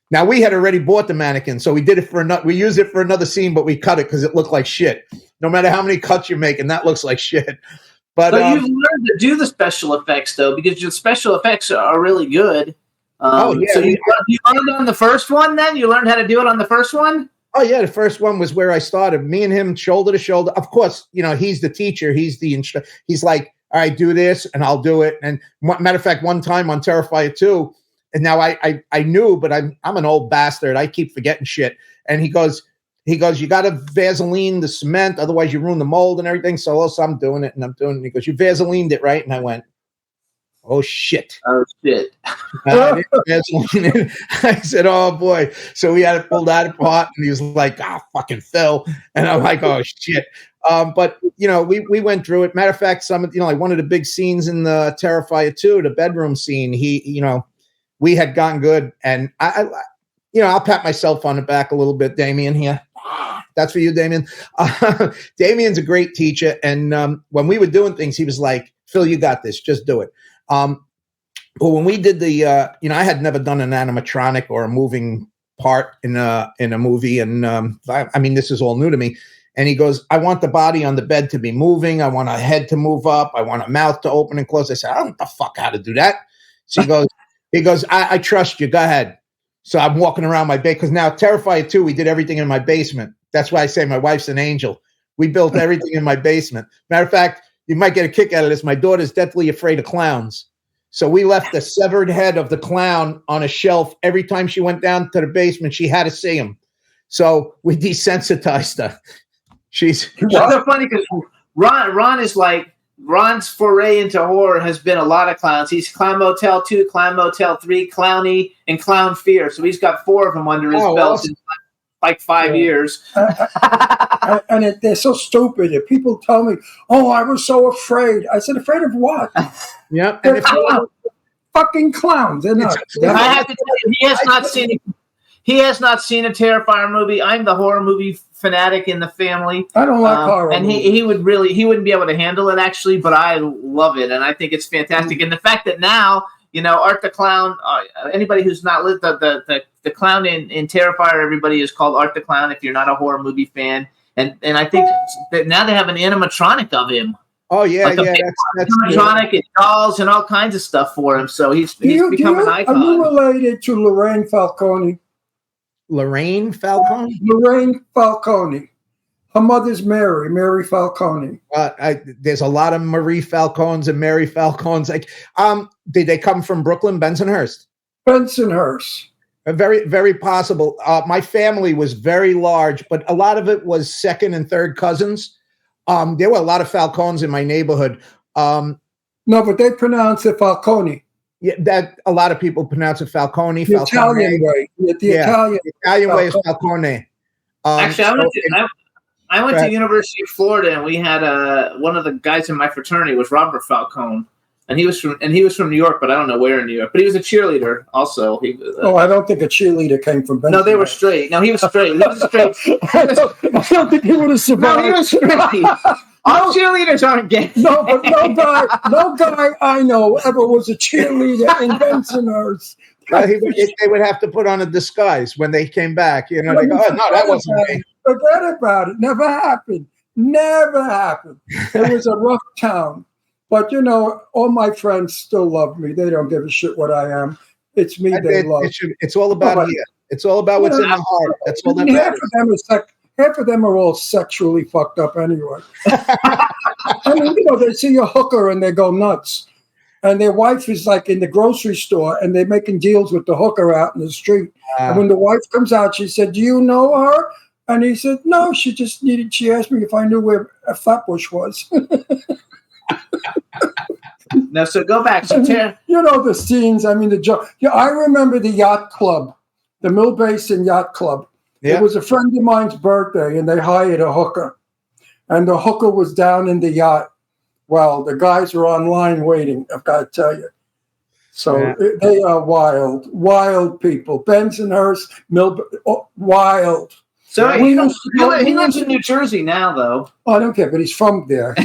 E: Now, we had already bought the mannequin. So we did it we used it for another scene, but we cut it because it looked like shit. No matter how many cuts you're making, that looks like shit. But
C: you've learned to do the special effects, though, because your special effects are really good. So you learned on the first one then? You learned how to do it on the first one?
E: Oh, yeah. The first one was where I started. Me and him, shoulder to shoulder. Of course, he's the teacher. He's the instructor. He's like, all right, do this, and I'll do it. And matter of fact, one time on Terrifier 2, and now I knew, but I'm an old bastard. I keep forgetting shit. And he goes, you got to Vaseline the cement, otherwise you ruin the mold and everything. So also I'm doing it, and I'm doing it. And he goes, you Vaselined it, right? And I went, oh, shit.
C: Oh, shit.
E: I said, oh, boy. So we had it pulled out apart, and he was like, fucking Phil. And I'm like, oh, shit. But, we went through it. Matter of fact, like one of the big scenes in the Terrifier 2, the bedroom scene, we had gotten good. And, I'll pat myself on the back a little bit, Damien, here. That's for you, Damien. Damien's a great teacher. And when we were doing things, he was like, Phil, you got this. Just do it. But when we did the, I had never done an animatronic or a moving part in a movie. And this is all new to me. And he goes, I want the body on the bed to be moving. I want a head to move up. I want a mouth to open and close. I said, I don't know the fuck how to do that. So he goes, I trust you. Go ahead. So I'm walking around my base, because now Terrifier 2, we did everything in my basement. That's why I say my wife's an angel. We built everything in my basement. Matter of fact, you might get a kick out of this. My daughter's deathly afraid of clowns. So we left the severed head of the clown on a shelf. Every time she went down to the basement, she had to see him. So we desensitized her. That's
C: so funny, because Ron is like, Ron's foray into horror has been a lot of clowns. He's Clown Motel 2, Clown Motel 3, Clowny, and Clown Fear. So he's got 4 of them under his belt. Awesome. In like 5 years.
D: And they're so stupid. If people tell me, oh, I was so afraid. I said, afraid of what?
E: Yeah.
D: They're fucking clowns. They're not.
C: I have to tell you, he has not seen a Terrifier movie. I'm the horror movie fanatic in the family.
D: I don't like horror.
C: And he wouldn't be able to handle it, actually, but I love it. And I think it's fantastic. And the fact that now, Art the Clown, anybody who's not lived the clown in Terrifier, everybody is called Art the Clown if you're not a horror movie fan. And I think that now they have an animatronic of him.
E: Oh, yeah,
C: like that's animatronic and dolls and all kinds of stuff for him. So he's become an icon.
D: Are you related to Lorraine Falcone?
E: Lorraine Falcone?
D: Lorraine Falcone. Her mother's Mary Falcone.
E: There's a lot of Marie Falcones and Mary Falcones. Like, did they come from Brooklyn, Bensonhurst?
D: Bensonhurst.
E: Very, very possible. My family was very large, but a lot of it was second and third cousins. There were a lot of Falcones in my neighborhood.
D: No, but they pronounce it Falcone.
E: Yeah, that a lot of people pronounce it Falcone.
D: The Italian way. The
E: Italian way is Falcone.
C: Actually, I went to University of Florida, and we had one of the guys in my fraternity was Robert Falcone, and he was from New York, but I don't know where in New York. But he was a cheerleader also.
D: I don't think a cheerleader came from Benjamin.
C: No, they were straight. No, he was straight. He was straight.
D: I don't think he would have survived.
C: No, he was straight. All cheerleaders aren't gay.
D: No, but no guy I know ever was a cheerleader in Bensonhurst.
E: They would have to put on a disguise when they came back. You know, they go, "Oh no, that wasn't me."
D: Forget about it. Never happened. Never happened. It was a rough town. But, you know, all my friends still love me. They don't give a shit what I am. It's me they love.
E: It's all about here. It's all about what's in the heart. That's all that matters.
D: Half of them are all sexually fucked up anyway. I mean, you know, they see a hooker and they go nuts. And their wife is like in the grocery store and they're making deals with the hooker out in the street. And when the wife comes out, she said, "Do you know her?" And he said, "No, she asked me if I knew where a Flatbush was."
C: No, so go back. So
D: you know the scenes. I mean, I remember the yacht club, the Mill Basin Yacht Club. Yeah. It was a friend of mine's birthday, and they hired a hooker. And the hooker was down in the yacht. Well, the guys were online waiting, I've got to tell you. So they are wild people. Bensonhurst, wild.
C: So he lives in New Jersey now, though.
D: Oh, I don't care, but he's from there.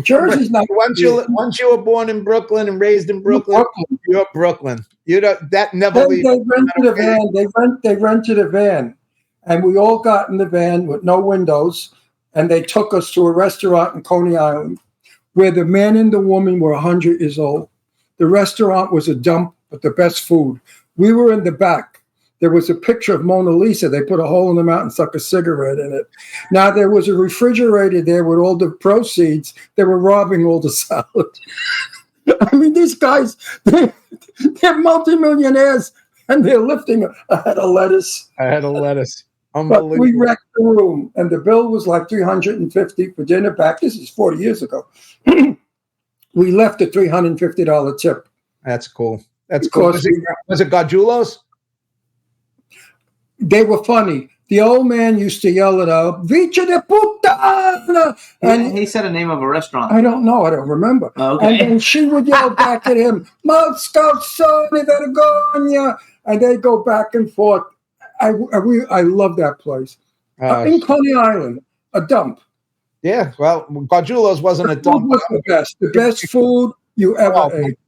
D: Jersey's not.
E: Once you were born in Brooklyn and raised in Brooklyn, you're Brooklyn. You don't. That never leaves.
D: They rented a van. They rented a van, and we all got in the van with no windows, and they took us to a restaurant in Coney Island, where the man and the woman were 100 years old. The restaurant was a dump, but the best food. We were in the back. There was a picture of Mona Lisa. They put a hole in the mouth and stuck a cigarette in it. Now, there was a refrigerator there with all the proceeds. They were robbing all the salad. I mean, these guys, they're multimillionaires, and they're lifting a head of lettuce.
E: Unbelievable.
D: But we wrecked the room, and the bill was like $350 for dinner back. This is 40 years ago. We left a $350 tip.
E: That's cool. That's cool. Was it Gargiulo's?
D: They were funny. The old man used to yell at her, "Vice de puttana!"
C: And he said a name of a restaurant.
D: I don't know. I don't remember.
C: Okay.
D: And then she would yell back at him, "Mascalzone vergogna!" And they go back and forth. I love that place. In Coney Island, a dump.
E: Yeah, well, Gargiulo's wasn't a dump.
D: Was the best food you ever ate.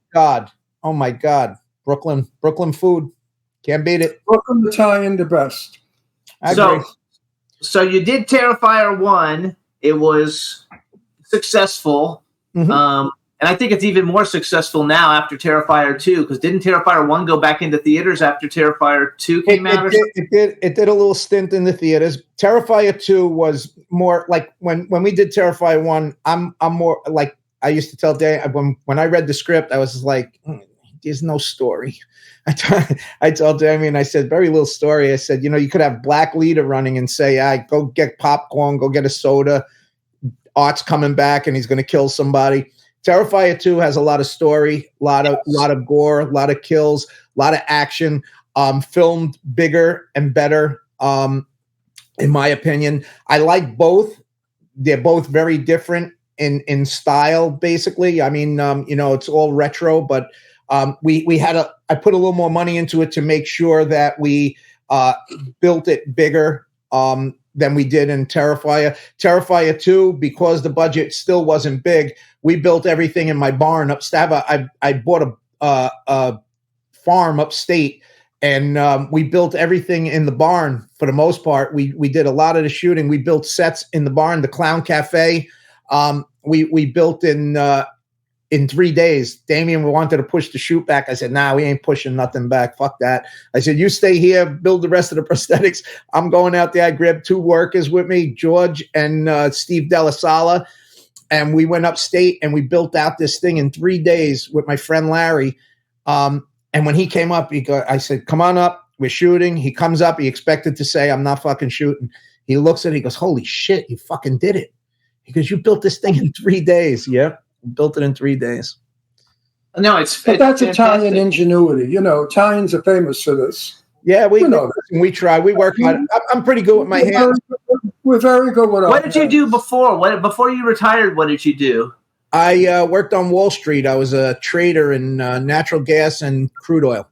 E: Oh my God, Brooklyn food. Can't beat it.
D: Brooklyn Italian, the best.
C: So you did Terrifier 1. It was successful. Mm-hmm. And I think it's even more successful now after Terrifier 2, because didn't Terrifier 1 go back into theaters after Terrifier 2 came out?
E: It did a little stint in the theaters. Terrifier 2 was more like when we did Terrifier 1, I'm more like I used to tell Dan when I read the script, I was like, there's no story. I told Damien, I said, very little story. I said, you could have Black Leader running and say, go get popcorn, go get a soda. Art's coming back and he's going to kill somebody. Terrifier 2 has a lot of story, a lot of gore, a lot of kills, a lot of action, filmed bigger and better, in my opinion. I like both. They're both very different in style, basically. I mean, it's all retro, but I put a little more money into it to make sure that we built it bigger than we did in Terrifier. Terrifier 2, because the budget still wasn't big, we built everything in my barn upstate. I bought a farm upstate, and we built everything in the barn for the most part. We did a lot of the shooting. We built sets in the barn, the Clown Cafe. We built in 3 days. Damien wanted to push the shoot back. I said, nah, we ain't pushing nothing back. Fuck that. I said, you stay here, build the rest of the prosthetics. I'm going out there. I grabbed 2 workers with me, George and Steve Della Sala. And we went upstate and we built out this thing in 3 days with my friend Larry. And when he came up, I said, come on up. We're shooting. He comes up. He expected to say, I'm not fucking shooting. He looks at it. He goes, holy shit, you fucking did it. He goes, "You built this thing in 3 days." Yeah, built it in 3 days.
C: No,
D: but that's Italian ingenuity. Italians are famous for this.
E: Yeah, we try. We work hard. I'm pretty good with my hands.
D: We're very good with.
C: What did you do before? Before you retired? What did you do?
E: I worked on Wall Street. I was a trader in natural gas and crude oil.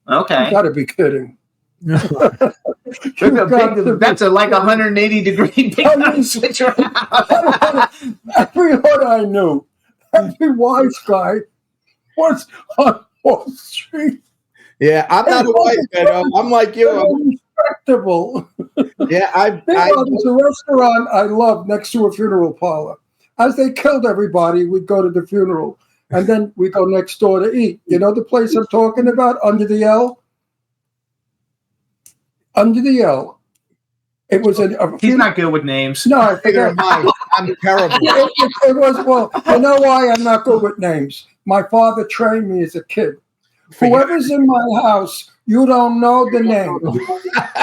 D: Okay, you got to be kidding.
C: That's like 180 degree switch around.
D: Everyone I knew, every wise guy was on Wall Street.
E: Yeah, I'm not a wise guy. I'm like you. I'm
D: respectable.
E: Yeah,
D: there's a restaurant I love next to a funeral parlor. As they killed everybody, we'd go to the funeral, and then we go next door to eat. You know the place I'm talking about, Under the L? Under the L. It was
C: He's not good with names.
D: No, I forget.
E: I'm terrible.
D: It was, well, you know why I'm not good with names? My father trained me as a kid. Whoever's in my house, you don't know the name.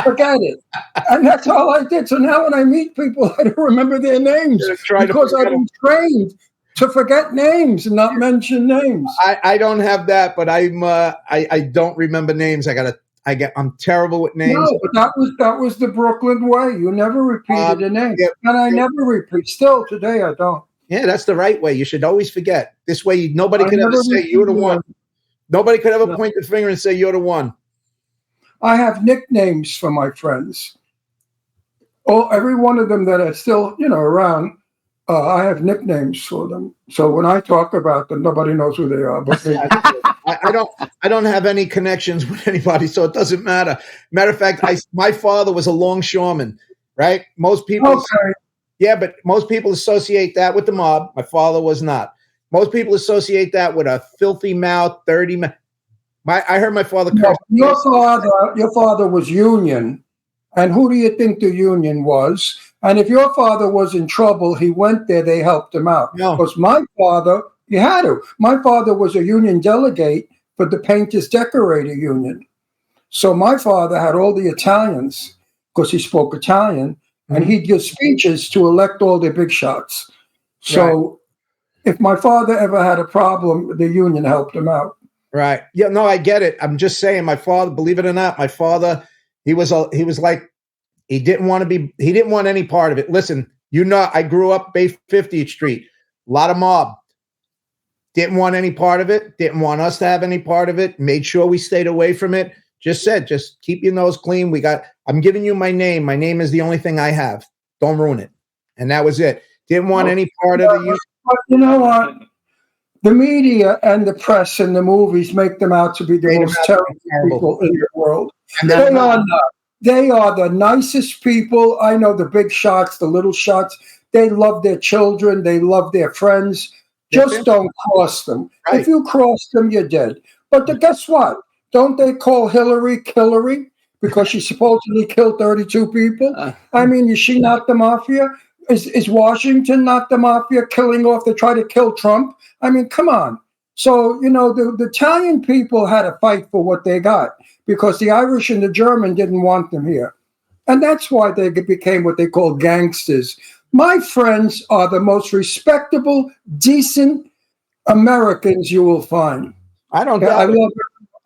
D: Forget it. And that's all I did. So now when I meet people, I don't remember their names because I've been trained to forget names and not mention names.
E: I don't have that, but I don't remember names. I'm terrible with names.
D: No, but that was the Brooklyn way. You never repeated a name. Yeah, and I never repeat. Still today I don't.
E: Yeah, that's the right way. You should always forget. This way nobody could ever say you're the one. Nobody could ever point the finger and say you're the one.
D: I have nicknames for my friends. Every one of them that are still, around, I have nicknames for them. So when I talk about them, nobody knows who they are. But
E: I don't have any connections with anybody, so it doesn't matter. Matter of fact, my father was a longshoreman, right? Most people, but most people associate that with the mob. My father was not. Most people associate that with a filthy mouth, dirty mouth. I heard my father curse.
D: Your father was Union, and who do you think the Union was? And if your father was in trouble, he went there. They helped him out. Because my father, you had to. My father was a Union delegate for the Painters Decorator Union. So my father had all the Italians because he spoke Italian, and he'd give speeches to elect all the big shots. So if my father ever had a problem, the Union helped him out.
E: Right. Yeah, no, I get it. I'm just saying my father, believe it or not, my father, he was like, he didn't want any part of it. Listen, I grew up Bay 50th Street, a lot of mob. Didn't want any part of it. Didn't want us to have any part of it. Made sure we stayed away from it. Just keep your nose clean. I'm giving you my name. My name is the only thing I have. Don't ruin it. And that was it. Didn't want any part of it.
D: But you know what? The media and the press and the movies make them out to be the most terrible people in the world. And they are not. They are the nicest people. I know the big shots, the little shots. They love their children. They love their friends. Just don't cross them. Right. If you cross them, you're dead. But guess what? Don't they call Hillary Killery because she supposedly killed 32 people? I mean, is she not the mafia? Is Washington not the mafia killing off? They try to kill Trump. I mean, come on. So, the Italian people had to fight for what they got because the Irish and the German didn't want them here. And that's why they became what they call gangsters. My friends are the most respectable, decent Americans you will find.
E: I don't doubt it.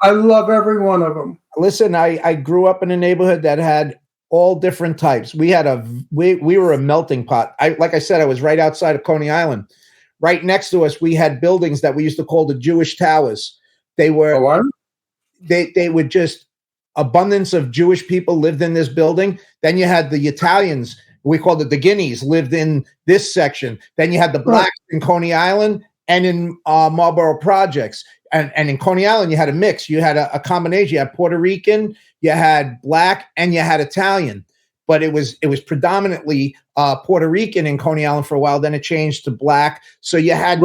D: I love every one of them.
E: Listen, I grew up in a neighborhood that had all different types. We were a melting pot. Like I said, I was right outside of Coney Island. Right next to us, we had buildings that we used to call the Jewish Towers. They were they would just abundance of Jewish people lived in this building. Then you had the Italians, we called it the Guineas, lived in this section. Then you had the blacks in Coney Island and in Marlboro Projects. And in Coney Island, you had a mix. You had a combination. You had Puerto Rican, you had black, and you had Italian. But it was Predominantly Puerto Rican in Coney Island for a while. Then it changed to black. So you had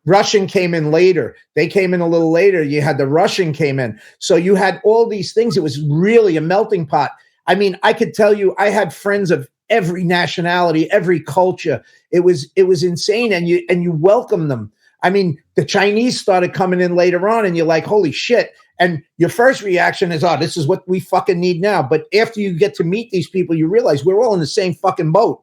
E: Russian came in later. They came in a little later. You had the Russian came in. So you had all these things. It was really a melting pot. I mean, I could tell you, I had friends of every nationality, every culture. It was insane, and you welcome them. I mean, the Chinese started coming in later on, and you're like, holy shit. And your first reaction is, this is what we fucking need now. But after you get to meet these people, you realize we're all in the same fucking boat.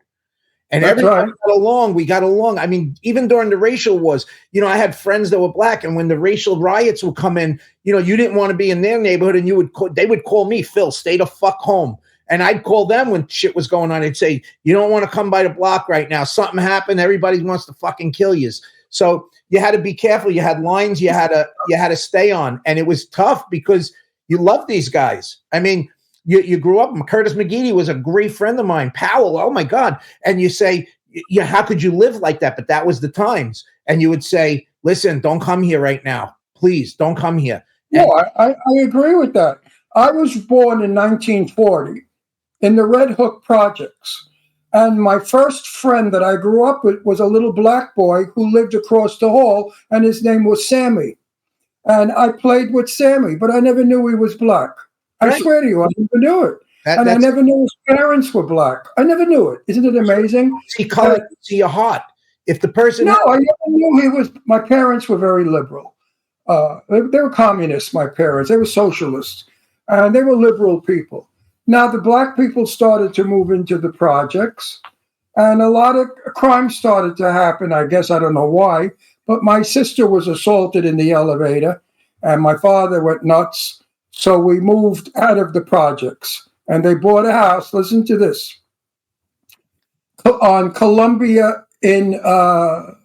E: And
D: That's
E: everybody
D: right.
E: got along. We got along. I mean, even during the racial wars, you know, I had friends that were black, and when the racial riots would come in, you know, you didn't want to be in their neighborhood, and they would call me, Phil, stay the fuck home. And I'd call them when shit was going on. I'd say, you don't want to come by the block right now. Something happened. Everybody wants to fucking kill you. So you had to be careful. You had lines you had to stay on. And it was tough because you love these guys. I mean, you grew up. Curtis McGeady was a great friend of mine. Powell, oh my God. And you say, yeah, how could you live like that? But that was the times. And you would say, listen, don't come here right now. Please don't come here.
D: No, I agree with that. I was born in 1940 in the Red Hook projects. And my first friend that I grew up with was a little black boy who lived across the hall, and his name was Sammy. And I played with Sammy, but I never knew he was black. I swear to you, I never knew it. And I never knew his parents were black. I never knew it. Isn't it amazing?
E: See color, see your heart. If the person...
D: No, I never knew he was... My parents were very liberal. They were communists, my parents. They were socialists. And they were liberal people. Now, the black people started to move into the projects. And a lot of crime started to happen. I guess I don't know why. But my sister was assaulted in the elevator. And my father went nuts. So we moved out of the projects. And they bought a house. Listen to this. On Columbia in... right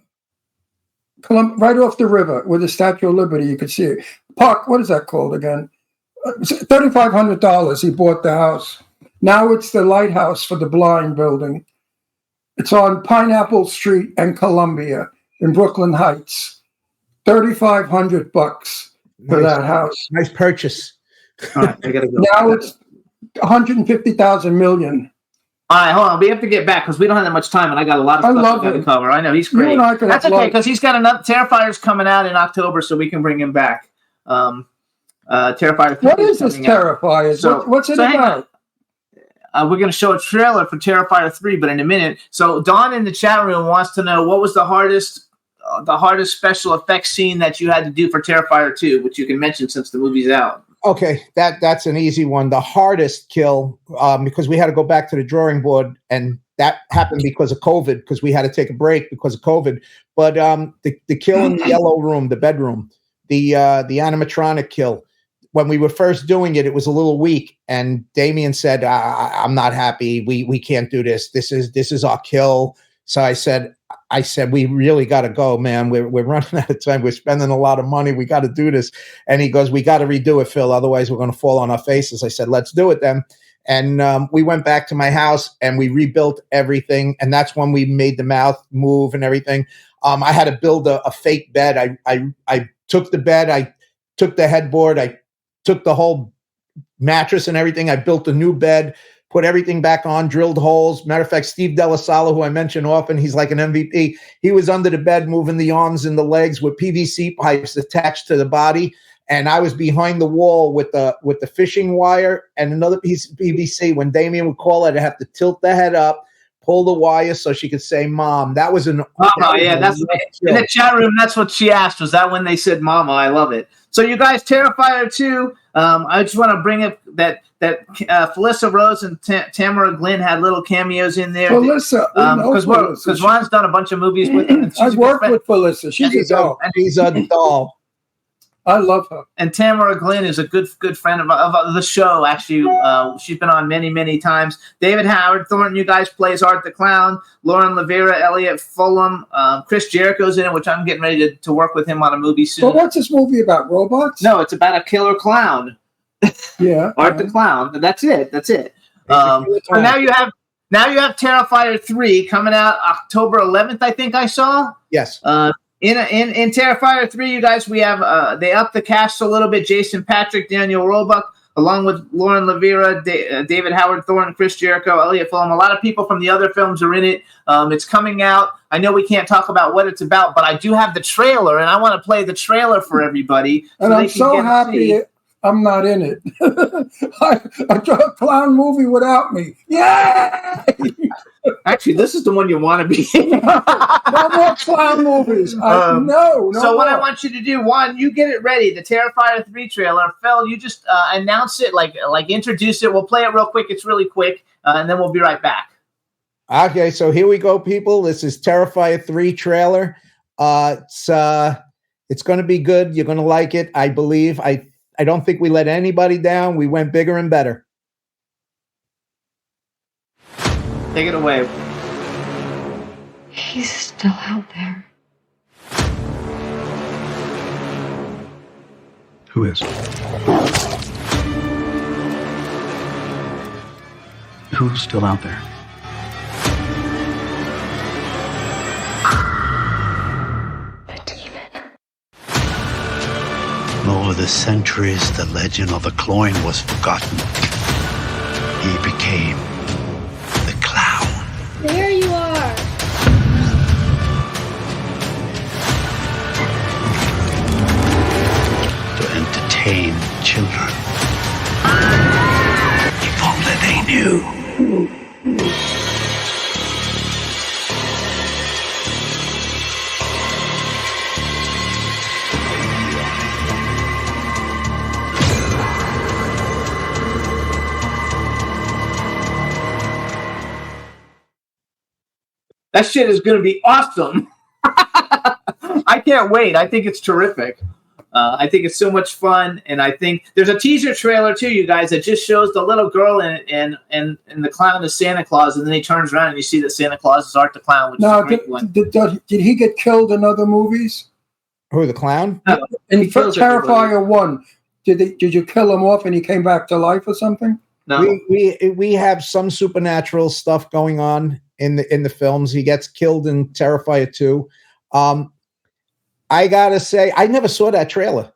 D: off the river with the Statue of Liberty, you could see it. Park, what is that called again? $3,500 he bought the house. Now it's the Lighthouse for the Blind building. It's on Pineapple Street and Columbia in Brooklyn Heights. $3,500 for that house.
E: Nice purchase.
C: All right, I gotta go.
D: Now it's 150,000 million.
C: All right, hold on. We have to get back because we don't have that much time, and I got a lot of stuff we got to cover. I know he's great. That's okay because he's got another Terrifier's coming out in October, so we can bring him back. Terrifier 3.
D: What is this Terrifier? So, what's it about?
C: We're going to show a trailer for Terrifier 3, but in a minute. So Don in the chat room wants to know what was the hardest special effects scene that you had to do for Terrifier 2, which you can mention since the movie's out.
E: Okay, that's an easy one. The hardest kill, because we had to go back to the drawing board, and that happened because of COVID, because we had to take a break because of COVID. But the kill in the yellow room, the bedroom, the animatronic kill, when we were first doing it, it was a little weak, and Damien said, "I'm not happy. We can't do this. This is our kill." So I said, we really got to go, man. We're running out of time. We're spending a lot of money. We got to do this. And he goes, we got to redo it, Phil. Otherwise, we're going to fall on our faces. I said, let's do it then. And we went back to my house and we rebuilt everything. And that's when we made the mouth move and everything. I had to build a fake bed. I took the bed. I took the headboard. I took the whole mattress and everything. I built a new bed. Put everything back on, drilled holes. Matter of fact, Steve Delasala, who I mention often, he's like an MVP. He was under the bed moving the arms and the legs with PVC pipes attached to the body. And I was behind the wall with the fishing wire and another piece of PVC. When Damien would call, I'd have to tilt the head up, pull the wire so she could say "Mom." That was an
C: that's in the chat room. That's what she asked. Was that when they said "Mama"? I love it. So you guys, Terrifier 2. I just want to bring up that Felissa Rose and Tamara Glynn had little cameos in there.
D: Felissa,
C: because Ron's done a bunch of movies with her.
D: I've worked with Felissa. She's a doll.
E: She's a doll.
D: I love her.
C: And Tamara Glynn is a good friend of the show, actually. She's been on many, many times. David Howard Thornton, you guys, plays Art the Clown. Lauren Levera, Elliot Fulham. Chris Jericho's in it, which I'm getting ready to work with him on a movie soon.
D: But what's this movie about? Robots?
C: No, it's about a killer clown.
D: Yeah.
C: Art the Clown. That's it. So now you have Terrifier 3 coming out October 11th, I think I saw.
E: Yes.
C: In Terrifier 3, you guys, we have they upped the cast a little bit. Jason Patrick, Daniel Roebuck, along with Lauren Levera, David Howard Thornton, Chris Jericho, Elliot Fulham. A lot of people from the other films are in it. It's coming out. I know we can't talk about what it's about, but I do have the trailer, and I want to play the trailer for everybody.
D: And I'm so happy I'm not in it. I draw a clown movie without me. Yay!
C: Actually, this is the one you want to be in.
D: No more clown movies. No.
C: So what I want you to do, one, you get it ready, the Terrifier 3 trailer. Phil, you just announce it, like introduce it. We'll play it real quick. It's really quick, and then we'll be right back.
E: Okay, so here we go, people. This is Terrifier 3 trailer. It's going to be good. You're going to like it, I believe. I don't think we let anybody down. We went bigger and better.
C: Take it away.
F: He's still out there.
G: Who is? Who's still out there?
F: The demon.
G: Over the centuries, the legend of the cloyne was forgotten. He became the clown.
H: There you are.
G: To entertain children. If only they knew.
C: That shit is going to be awesome. I can't wait. I think it's terrific. I think it's so much fun, and I think there's a teaser trailer too, you guys, that just shows the little girl and the clown is Santa Claus, and then he turns around and you see that Santa Claus is Art the Clown, which is a great one.
D: Did he get killed in other movies?
E: Who, the clown?
C: No,
D: In Terrifier 1, did you kill him off and he came back to life or something?
C: No.
E: We have some supernatural stuff going on in the films. He gets killed in Terrifier 2. I gotta say, I never saw that trailer.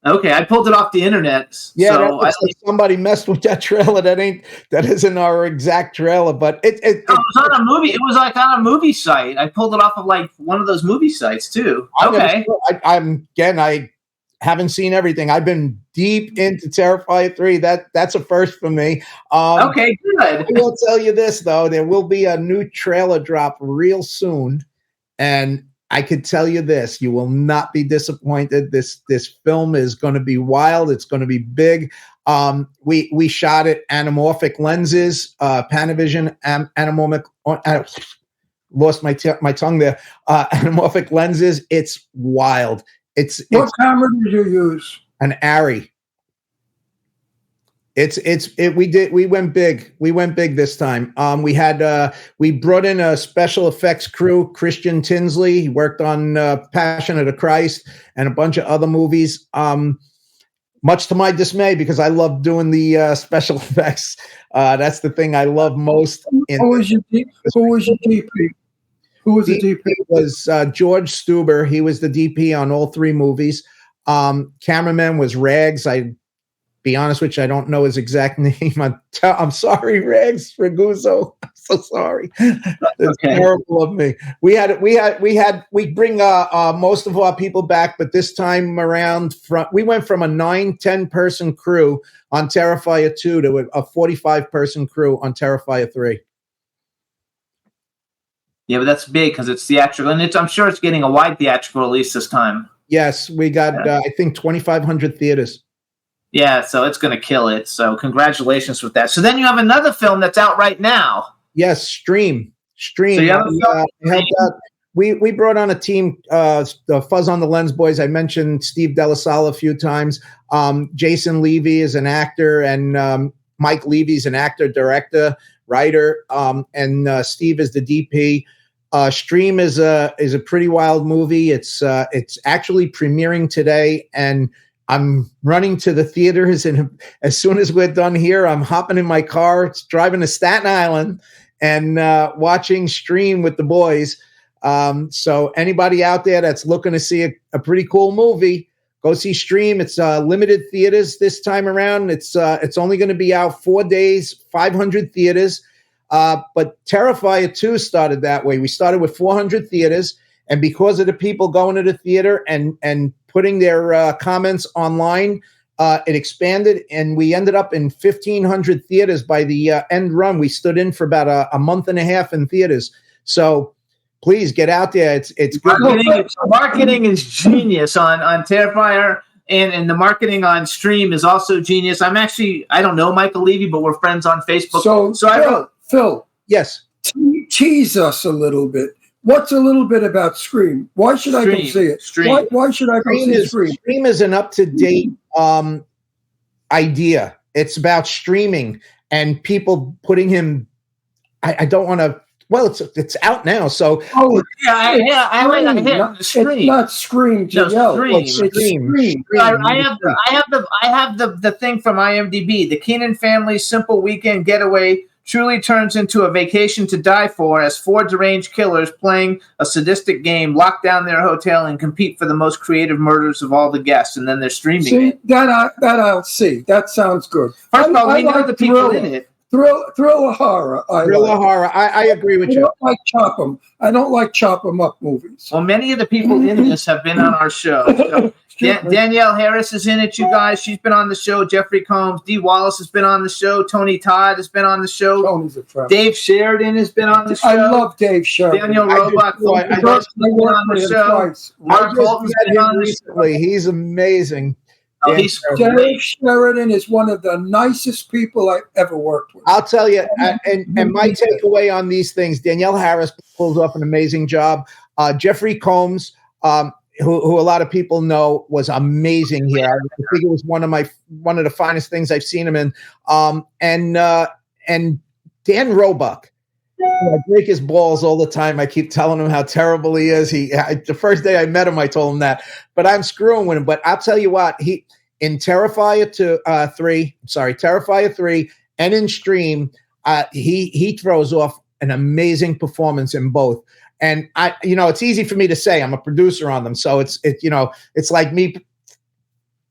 C: Okay, I pulled it off the internet.
E: Yeah,
C: so
E: like somebody messed with that trailer. That isn't our exact trailer, but it
C: was on a movie. It was like on a movie site. I pulled it off of like one of those movie sites too. Okay,
E: I haven't seen everything. I've been deep into Terrifier 3. That's a first for me.
C: Okay, good.
E: I will tell you this though, there will be a new trailer drop real soon, and I could tell you this, you will not be disappointed. This film is going to be wild. It's going to be big. We shot it anamorphic lenses, Panavision anamorphic. Lost my tongue there. Anamorphic lenses. It's wild.
D: What camera did you use?
E: An Arri. We went big. We went big this time. We brought in a special effects crew, Christian Tinsley. He worked on Passion of the Christ and a bunch of other movies. Much to my dismay, because I love doing the special effects. That's the thing I love most.
D: Who was your DP? Who was the DP?
E: It was George Stuber. He was the DP on all 3 movies. Cameraman was Rags. Be honest with you, I don't know his exact name. I'm sorry, Rags Raguzzo. I'm so sorry. It's terrible of me. We bring most of our people back, but this time around, we went from a 9-10 person crew on Terrifier 2 to a 45-person crew on Terrifier 3.
C: Yeah, but that's big because it's theatrical, and I'm sure it's getting a wide theatrical release this time.
E: Yes, we got I think 2,500 theaters.
C: Yeah, so it's going to kill it. So congratulations with that. So then you have another film that's out right now.
E: Yes, Stream.
C: So you have
E: we brought on a team, the Fuzz on the Lens boys. I mentioned Steve Delasala a few times. Jason Levy is an actor, and Mike Levy is an actor, director, writer, and Steve is the DP. Stream is a pretty wild movie. It's actually premiering today, and I'm running to the theaters, and as soon as we're done here, I'm hopping in my car, driving to Staten Island, and watching Stream with the boys. So anybody out there that's looking to see a pretty cool movie, go see Stream. It's limited theaters this time around. It's only going to be out 4 days, 500 theaters. But Terrifier 2 started that way. We started with 400 theaters, and because of the people going to the theater and putting their comments online, it expanded, and we ended up in 1,500 theaters by the end run. We stood in for about a month and a half in theaters. So please get out there. It's good.
C: Marketing is genius on Terrifier, and the marketing on Stream is also genius. I don't know Michael Levy, but we're friends on Facebook.
D: So Phil,
E: yes.
D: tease us a little bit. What's a little bit about Scream? Why should I go see it? Why should I go see Scream?
E: Scream is an up-to-date idea. It's about streaming and people putting him. I don't want to. Well, it's out now. So
C: I
D: It's not Scream.
C: It's
D: Scream.
C: I have the thing from IMDb. The Keenan family's simple weekend getaway truly turns into a vacation to die for as 4 deranged killers playing a sadistic game lock down their hotel and compete for the most creative murders of all the guests. And then they're streaming it.
D: That I'll see. That sounds good.
C: First of all, we know the people in it.
D: Thriller horror.
E: I agree with you.
D: I don't like chop 'em up movies.
C: Well, many of the people in this have been on our show. So, Danielle Harris is in it, you guys. She's been on the show. Jeffrey Combs, Dee Wallace has been on the show. Tony Todd has been on the show.
D: Tony's a friend.
C: Dave Sheridan has been on the show.
D: I love Dave Sheridan.
C: Daniel Roebuck has been on the show. Mark Holton's been on the show.
E: He's amazing.
C: Oh,
D: Dave Sheridan is one of the nicest people I've ever worked with.
E: I'll tell you, and my takeaway on these things, Danielle Harris pulls off an amazing job. Jeffrey Combs, who a lot of people know, was amazing here. I think it was one of the finest things I've seen him in. And Dan Roebuck. I break his balls all the time. I keep telling him how terrible he is. The first day I met him, I told him that. But I'm screwing with him. But I'll tell you what, in Terrifier 3, and in Stream, he throws off an amazing performance in both. And it's easy for me to say. I'm a producer on them, so it's like me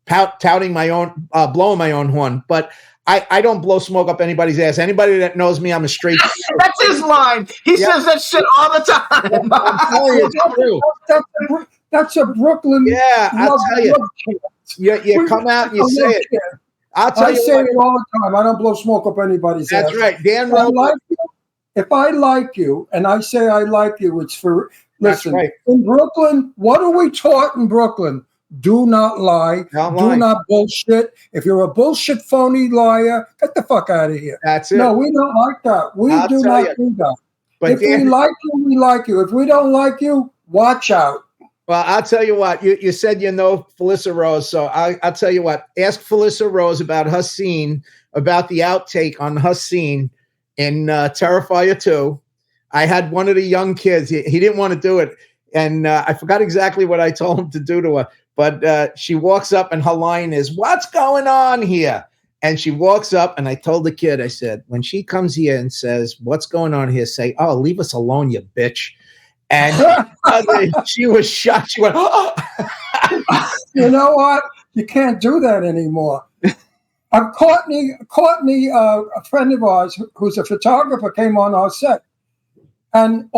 E: touting my own, blowing my own horn. But I don't blow smoke up anybody's ass. Anybody that knows me, I'm a straight.
C: That's his line. He says that shit all the time.
E: I'm telling you, it's true.
D: That's a Brooklyn.
E: Yeah, I'll tell you. You come out and you say it. I say
D: it all the time. I don't blow smoke up anybody's ass.
E: That's right. Dan
D: If I like you and I say I like you, it's for listen.
E: Right.
D: In Brooklyn, what are we taught in Brooklyn? Do not lie. Do not bullshit. If you're a bullshit phony liar, get the fuck out of here.
E: That's it.
D: No, we don't like that. We do not do that. But if we like you, we like you. If we don't like you, watch out.
E: Well, I'll tell you what. You said you know Felissa Rose, so I'll tell you what. Ask Felissa Rose about her scene, about the outtake on her scene in Terrifier 2. I had one of the young kids. He didn't want to do it, and I forgot exactly what I told him to do to her. But she walks up, and her line is, "What's going on here?" And she walks up, and I told the kid, I said, when she comes here and says, "What's going on here?" say, "Oh, leave us alone, you bitch." And she was shocked. She went, "Oh."
D: You know what? You can't do that anymore. Courtney, a friend of ours who's a photographer, came on our set. And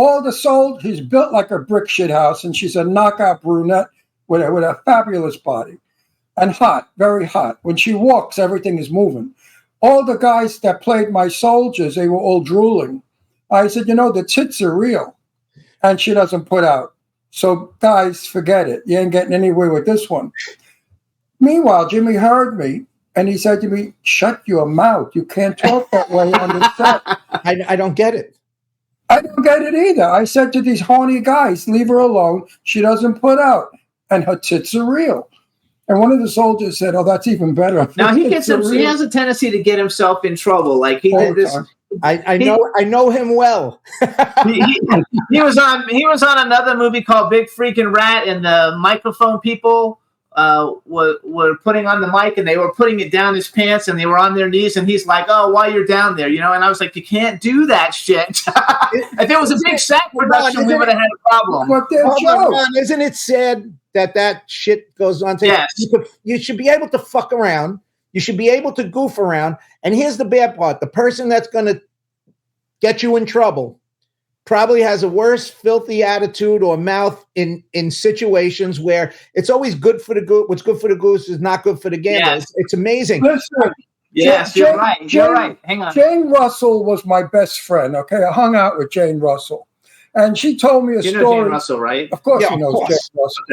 D: he's built like a brick shit house, and she's a knockout brunette with a fabulous body. And hot, very hot. When she walks, everything is moving. All the guys that played my soldiers, they were all drooling. I said, the tits are real. And she doesn't put out. So, guys, forget it. You ain't getting anywhere with this one. Meanwhile, Jimmy heard me, and he said to me, "Shut your mouth. You can't talk that way on the set."
E: I don't get it.
D: I don't get it either. I said to these horny guys, leave her alone. She doesn't put out. And her tits are real. And one of the soldiers said, "Oh, that's even better."
C: Now he has a tendency to get himself in trouble. Like he did this.
E: I know him well.
C: he was on another movie called Big Freaking Rat, and the microphone people were putting on the mic, and they were putting it down his pants, and they were on their knees, and he's like, "Oh, while you're down there, And I was like, "You can't do that shit." If it was a big set production, we would have had a problem.
E: But isn't it sad that shit goes on?
C: Yes.
E: You should be able to fuck around. You should be able to goof around. And here's the bad part. The person that's going to get you in trouble probably has a worse filthy attitude or mouth in situations where it's always good for the goose. What's good for the goose is not good for the gander.
C: Yes.
E: It's amazing.
D: Listen,
C: yes, you're right. You're right. Hang on.
D: Jane Russell was my best friend, okay? I hung out with Jane Russell. And she told me a story.
C: You know Jane Russell, right?
D: Of course she knows Jane Russell.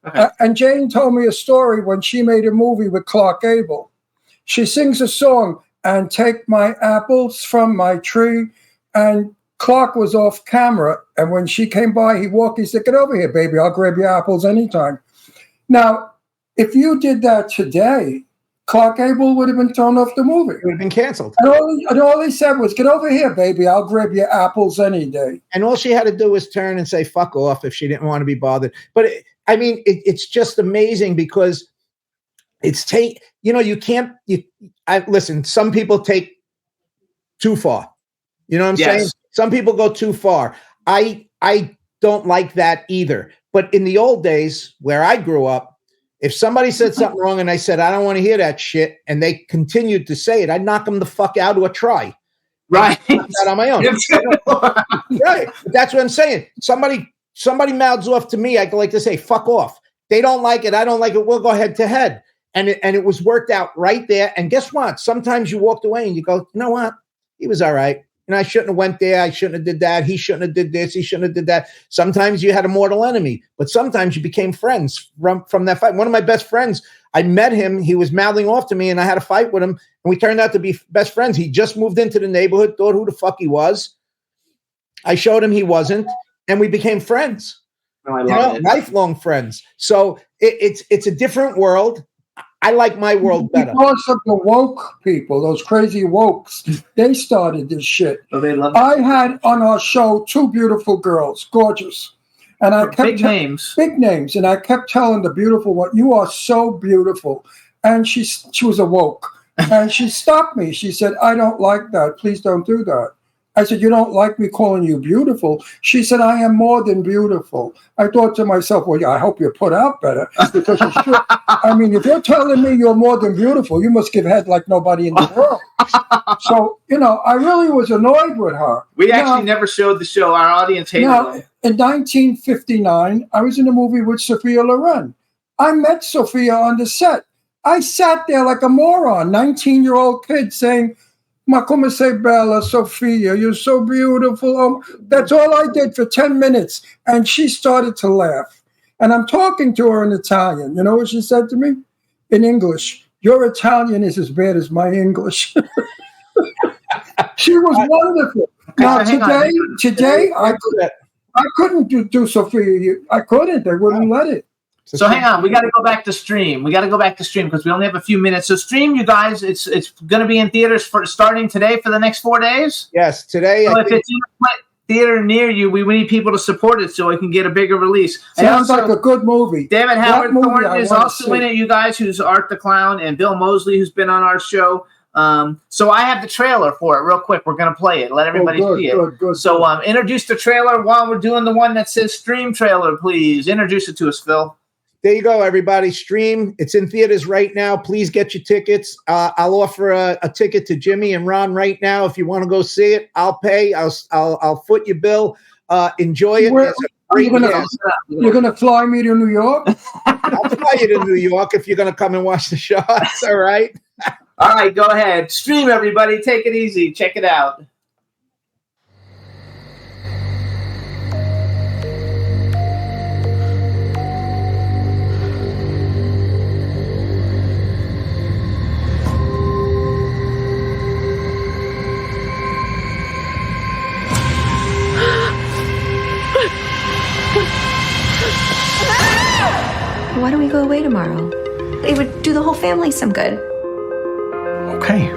C: Okay.
D: And Jane told me a story when she made a movie with Clark Gable. She sings a song, "And take my apples from my tree." And Clark was off camera, and when she came by, he said, "Get over here, baby. I'll grab your apples anytime." Now, if you did that today, Clark Gable would have been thrown off the movie.
E: It would have been canceled.
D: And all he said was, "Get over here, baby. I'll grab your apples any day."
E: And all she had to do was turn and say "fuck off" if she didn't want to be bothered. But it's just amazing because listen. Some people take too far. You know what I'm saying? Some people go too far. I don't like that either. But in the old days where I grew up, if somebody said something wrong and I said, "I don't want to hear that shit," and they continued to say it, I'd knock them the fuck out or try.
C: Right.
E: That on my own. Right. That's what I'm saying. Somebody mouths off to me, I like to say, "Fuck off." They don't like it. I don't like it. We'll go head to head. And it was worked out right there. And guess what? Sometimes you walked away and you go, "You know what? He was all right. I shouldn't have went there. I shouldn't have did that. He shouldn't have did this. He shouldn't have did that." Sometimes you had a mortal enemy, but sometimes you became friends from that fight. One of my best friends, I met him. He was mouthing off to me and I had a fight with him and we turned out to be best friends. He just moved into the neighborhood, thought who the fuck he was. I showed him he wasn't and we became friends.
C: Oh, I love it.
E: Lifelong friends. So it's a different world. I like my world better.
D: Because of the woke people, those crazy wokes, they started this shit.
C: Oh, they love it.
D: I had on our show 2 beautiful girls, gorgeous. And I kept
C: big names.
D: Big names. And I kept telling the beautiful one, "You are so beautiful." And she was a woke. And she stopped me. She said, "I don't like that. Please don't do that." I said, "You don't like me calling you beautiful?" She said, "I am more than beautiful." I thought to myself, well, yeah, I hope you put out better. Because you should. I mean, if you're telling me you're more than beautiful, you must give head like nobody in the world. So, I really was annoyed with her.
C: We actually never showed the show. Our audience hated it.
D: In 1959, I was in a movie with Sophia Loren. I met Sophia on the set. I sat there like a moron, 19-year-old kid saying, "Ma come sei bella, Sophia, you're so beautiful." That's all I did for 10 minutes. And she started to laugh. And I'm talking to her in Italian. You know what she said to me? In English, "Your Italian is as bad as my English." She was wonderful. Now, today, I couldn't do Sophia. I couldn't. They wouldn't let it.
C: So hang on, we got to go back to Stream. Because we only have a few minutes. So Stream, you guys, it's going to be in theaters starting today for the next 4 days.
E: Yes, today.
C: So if it's in a theater near you, we need people to support it so it can get a bigger release.
D: Sounds like a good movie.
C: David Howard Thornton is also in it, you guys, who's Art the Clown, and Bill Moseley, who's been on our show. So I have the trailer for it real quick. We're going to play it. Let everybody see it.
D: Good.
C: So introduce the trailer while we're doing the one that says Stream trailer, please. Introduce it to us, Phil.
E: There you go, everybody. Stream. It's in theaters right now. Please get your tickets. I'll offer a ticket to Jimmy and Ron right now. If you want to go see it, I'll pay. I'll foot your bill. Enjoy it.
D: You're going to fly me to New York?
E: I'll fly you to New York if you're going to come and watch the show. All right.
C: All right, go ahead. Stream, everybody. Take it easy. Check it out.
H: Why don't we go away tomorrow? It would do the whole family some good.
I: Okay,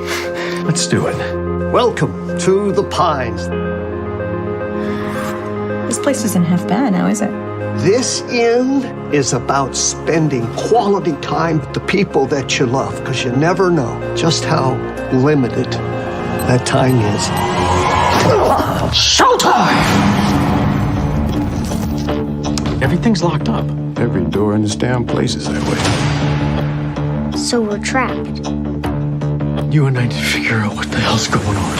I: let's do it.
J: Welcome to the Pines.
H: This place isn't half bad now, is it?
J: This inn is about spending quality time with the people that you love, because you never know just how limited that time is.
I: Showtime! Everything's locked up. Every door in this damn place is that way.
K: So we're trapped.
I: You and I need to figure out what the hell's going on.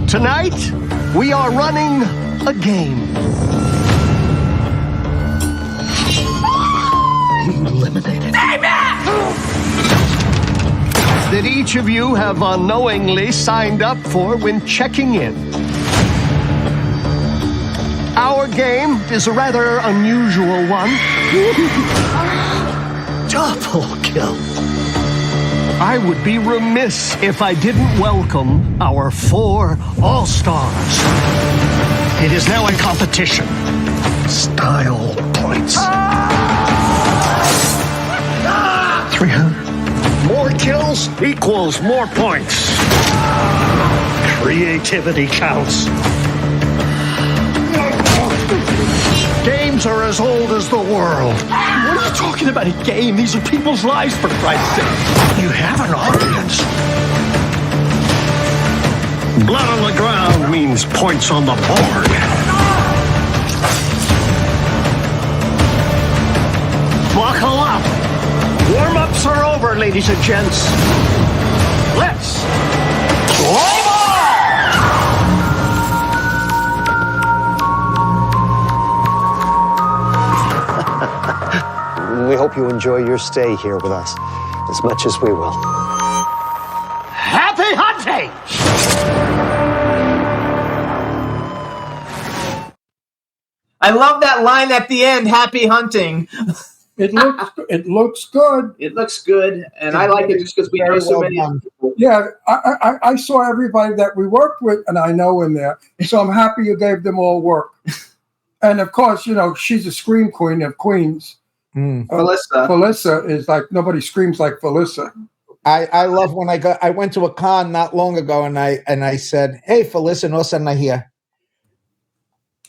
J: Tonight, we are running a game.
I: Eliminated.
J: That each of you have unknowingly signed up for when checking in. Our game is a rather unusual one. Double kill. I would be remiss if I didn't welcome our 4 All-Stars. It is now a competition. Style points. 300. More kills equals more points. Creativity counts. Games are as old as the world. What are you talking about, a game? These are people's lives, for Christ's sake. You have an audience. Blood on the ground means points on the board. Buckle up. Warm-ups are over, ladies and gents. Let's play ball!
K: We hope you enjoy your stay here with us as much as we will.
J: Happy hunting!
C: I love that line at the end, happy hunting.
D: It looks good.
C: It looks good, and I like it just because we know so many people.
D: Yeah, I saw everybody that we worked with, and I know in there. So I'm happy you gave them all work. And of course, she's a scream queen of queens. Felissa is like, nobody screams like Felissa.
E: I love when I went to a con not long ago, and I said, "Hey, Felissa," and all of a sudden I hear,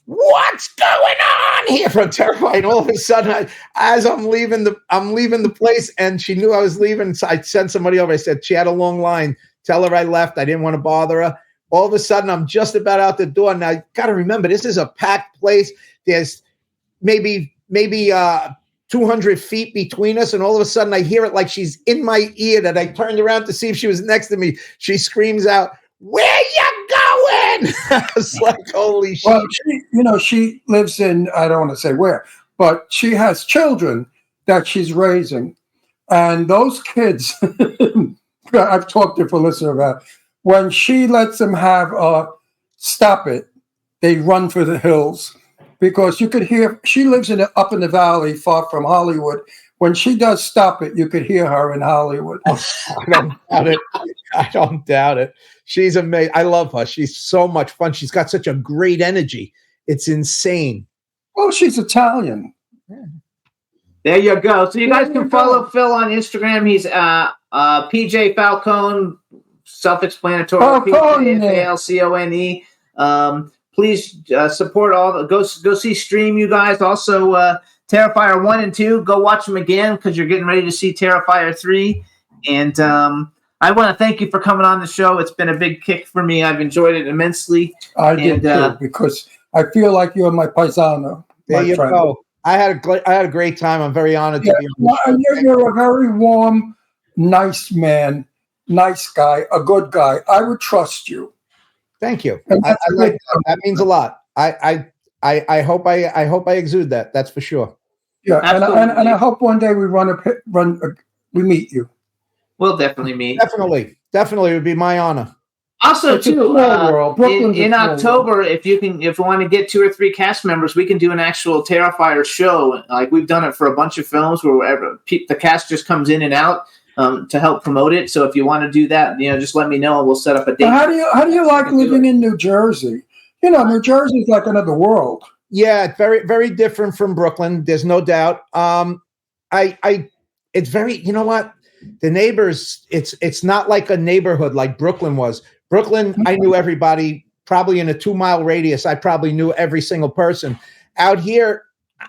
E: "What's going on here?" from Terrifier, and all of a sudden, as I'm leaving the place, and she knew I was leaving, so I sent somebody over. I said she had a long line. Tell her I left. I didn't want to bother her. All of a sudden, I'm just about out the door. Now, got to remember, this is a packed place. There's maybe 200 feet between us, and all of a sudden I hear it like she's in my ear, that I turned around to see if she was next to me. She screams out, "Where you going?" I was like, holy shit.
D: Well, she lives in, I don't want to say where, but she has children that she's raising. And those kids, I've talked to Felissa about, when she lets them have stop it, they run for the hills. Because you could hear, she lives up in the valley, far from Hollywood. When she does stop it, you could hear her in Hollywood.
E: I don't doubt it. She's amazing. I love her. She's so much fun. She's got such a great energy. It's insane.
D: Well, she's Italian.
C: There you go. So you guys can follow Phil on Instagram. He's PJ Falcone, self-explanatory. Falcone. Please support go see Stream, you guys. Also, Terrifier 1 and 2, go watch them again because you're getting ready to see Terrifier 3. And I want to thank you for coming on the show. It's been a big kick for me. I've enjoyed it immensely.
D: I did too, because I feel like you're my paisano.
E: There you go. I had a great time. I'm very honored to be on the show.
D: You're a very warm, nice man, nice guy, a good guy. I would trust you.
E: Thank you. I like that. That means a lot. I hope I exude that. That's for sure.
D: Yeah, and I hope one day we we meet you.
C: We'll definitely meet.
E: Definitely, it would be my honor.
C: Also, too, in October, if you want to get 2 or 3 cast members, we can do an actual Terrifier show. Like we've done it for a bunch of films where the cast just comes in and out to help promote it. So if you want to do that, just let me know and we'll set up a date.
D: How do you like living in New Jersey? New Jersey is like another world.
E: Yeah, very, very different from Brooklyn. There's no doubt. It's very, you know what? The neighbors, it's not like a neighborhood like Brooklyn was. Brooklyn, I knew everybody probably in a 2-mile radius. I probably knew every single person. Out here,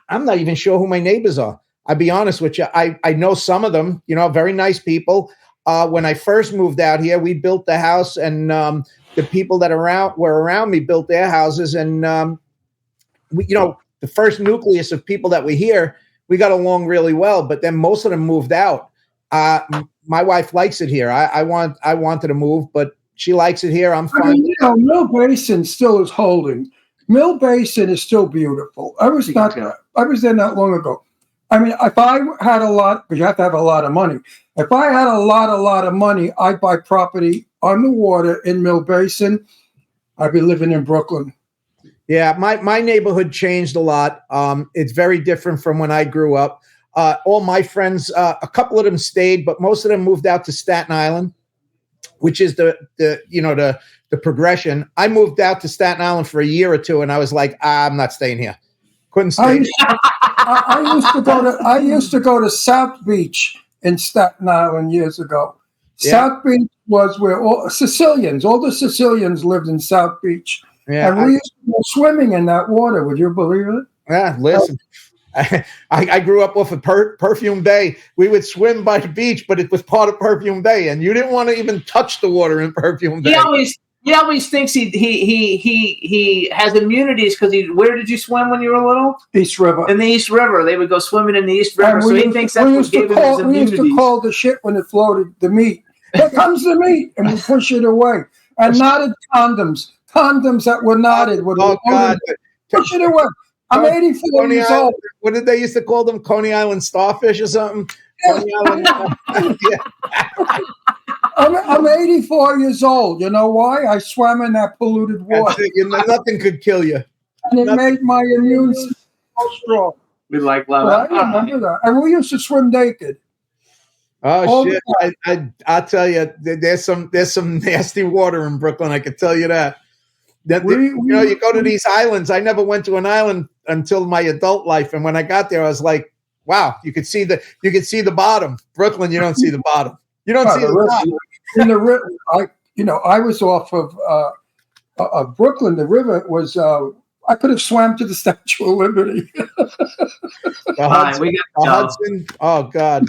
E: I'm not even sure who my neighbors are. I'll be honest with you. I know some of them, very nice people. When I first moved out here, we built the house, and the people that were around me built their houses. And, the first nucleus of people that we here, we got along really well, but then most of them moved out. My wife likes it here. I wanted to move, but she likes it here. I'm fine.
D: Mill Basin still is holding. Mill Basin is still beautiful. I was there not long ago. I mean, if I had a lot, because you have to have a lot of money. If I had a lot of money, I'd buy property on the water in Mill Basin. I'd be living in Brooklyn.
E: Yeah, my neighborhood changed a lot. It's very different from when I grew up. all my friends, a couple of them stayed, but most of them moved out to Staten Island, which is the progression. I moved out to Staten Island for a year or two, and I was like, I'm not staying here. Couldn't stay.
D: I used to go to South Beach in Staten Island years ago.
E: Yeah.
D: South Beach was where all the Sicilians lived in South Beach.
E: Yeah,
D: and we used to go swimming in that water. Would you believe it?
E: Yeah, listen. I grew up off of Perfume Bay. We would swim by the beach, but it was part of Perfume Bay, and you didn't want to even touch the water in Perfume Bay.
C: He always thinks he has immunities because where did you swim when you were little?
D: East River.
C: In the East River. They would go swimming in the East River. So he thinks that's what gave him his immunities.
D: We used to call the shit when it floated the meat. Here comes the meat, and we push it away. And knotted condoms that were knotted.
E: Oh, God.
D: Push it away. I'm 84 years old.
E: What did they used to call them? Coney Island starfish or something? Coney Island. Yeah.
D: I'm 84 years old. You know why? I swam in that polluted water.
E: Nothing could kill you.
D: And it made my immune system so strong.
C: We like love.
D: I remember that. And we used to swim naked.
E: Oh shit! I tell you, there's some nasty water in Brooklyn. I can tell you that. You go to these islands. I never went to an island until my adult life, and when I got there, I was like, "Wow, you could see the bottom." Brooklyn, you don't see the bottom. You don't see the bottom.
D: In the river, I was off of Brooklyn. The river was. I could have swam to the Statue of Liberty.
C: The
E: Hudson. Oh God.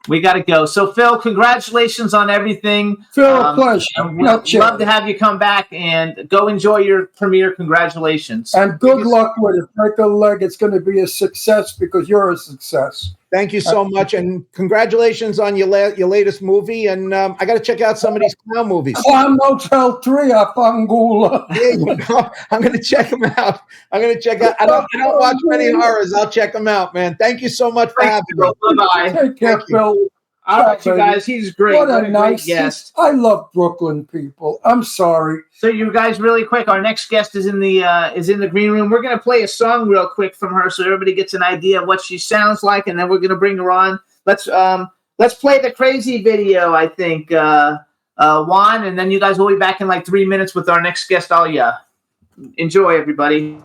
C: We got to go. So, Phil, congratulations on everything.
D: Phil, pleasure.
C: We'd love to have you come back and go enjoy your premiere. Congratulations.
D: And good luck with it. Break a leg. It's going to be a success because you're a success.
E: Thank you so much. And congratulations on your latest movie. And I got to check out some of these clown movies.
D: Clown Motel 3, Afangula.
E: There you go. I'm going to check them out. I don't watch many horrors. I'll check them out, man. Thank you so much for having me.
C: Bye-bye.
D: Take care, Phil.
C: All right, you guys. He's great.
D: What a nice
C: guest.
D: I love Brooklyn people. I'm sorry.
C: So, you guys, really quick, our next guest is in the green room. We're going to play a song real quick from her, so everybody gets an idea of what she sounds like, and then we're going to bring her on. Let's play the crazy video. I think Juan, and then you guys will be back in like 3 minutes with our next guest. Anya. Enjoy, everybody.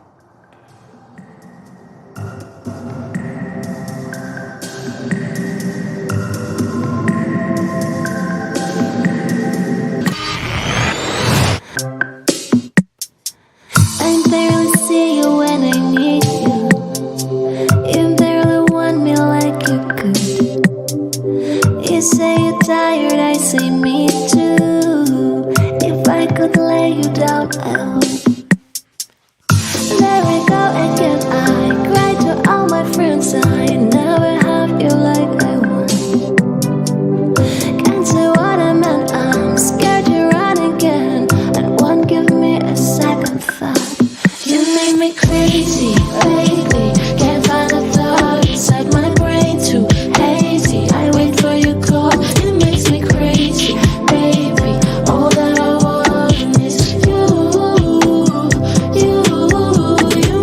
L: I barely see you when I need you. You barely want me like you could. You say you're tired, I say me too. If I could lay you down, I would. There we go again, I cry to all my friends. I never have you like I want. Can't say what I meant, I'm scared you run again and won't give me a second thought. You make me crazy, baby. Can't find a thought inside my brain, too hazy. I wait for your call, it makes me crazy, baby. All that I want is you. You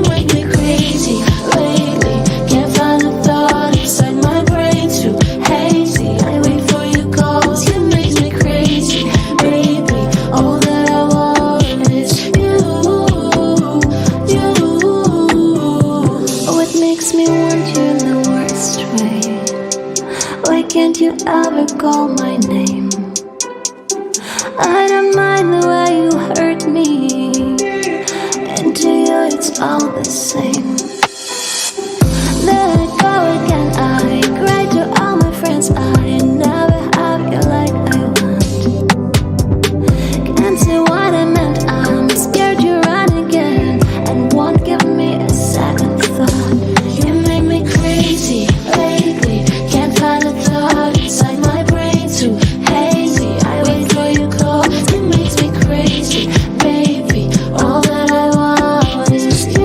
L: make me crazy, baby. Can't find a thought inside my brain, too hazy. I wait for your calls, it makes me crazy, baby. All that I want is you. What makes me want you in the worst way? Why can't you ever call my name? I don't mind the way you hurt me, and to you it's all the same. There I go again, I cry to all my friends. I never have you like I want. Can't say what I meant, I'm scared you run again and won't give me a second thought. You make me crazy, lately. Can't find a thought inside my brain, too hazy. I wait for your call, it makes me crazy, baby. All that I want is you.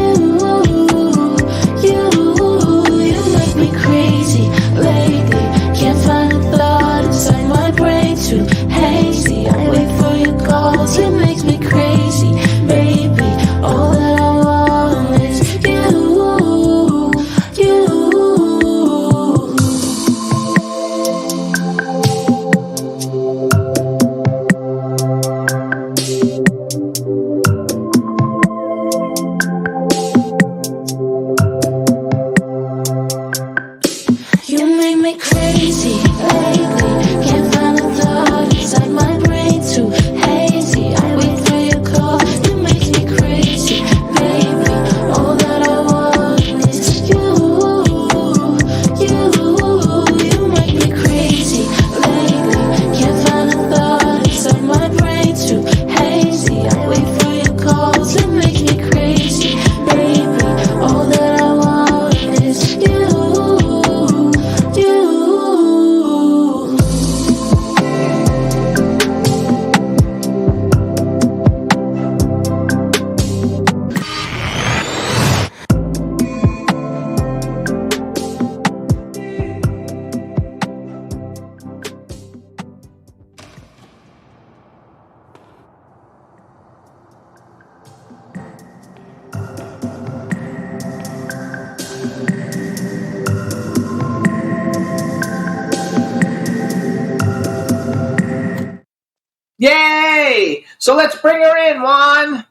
C: Yay! So let's bring her in, Juan.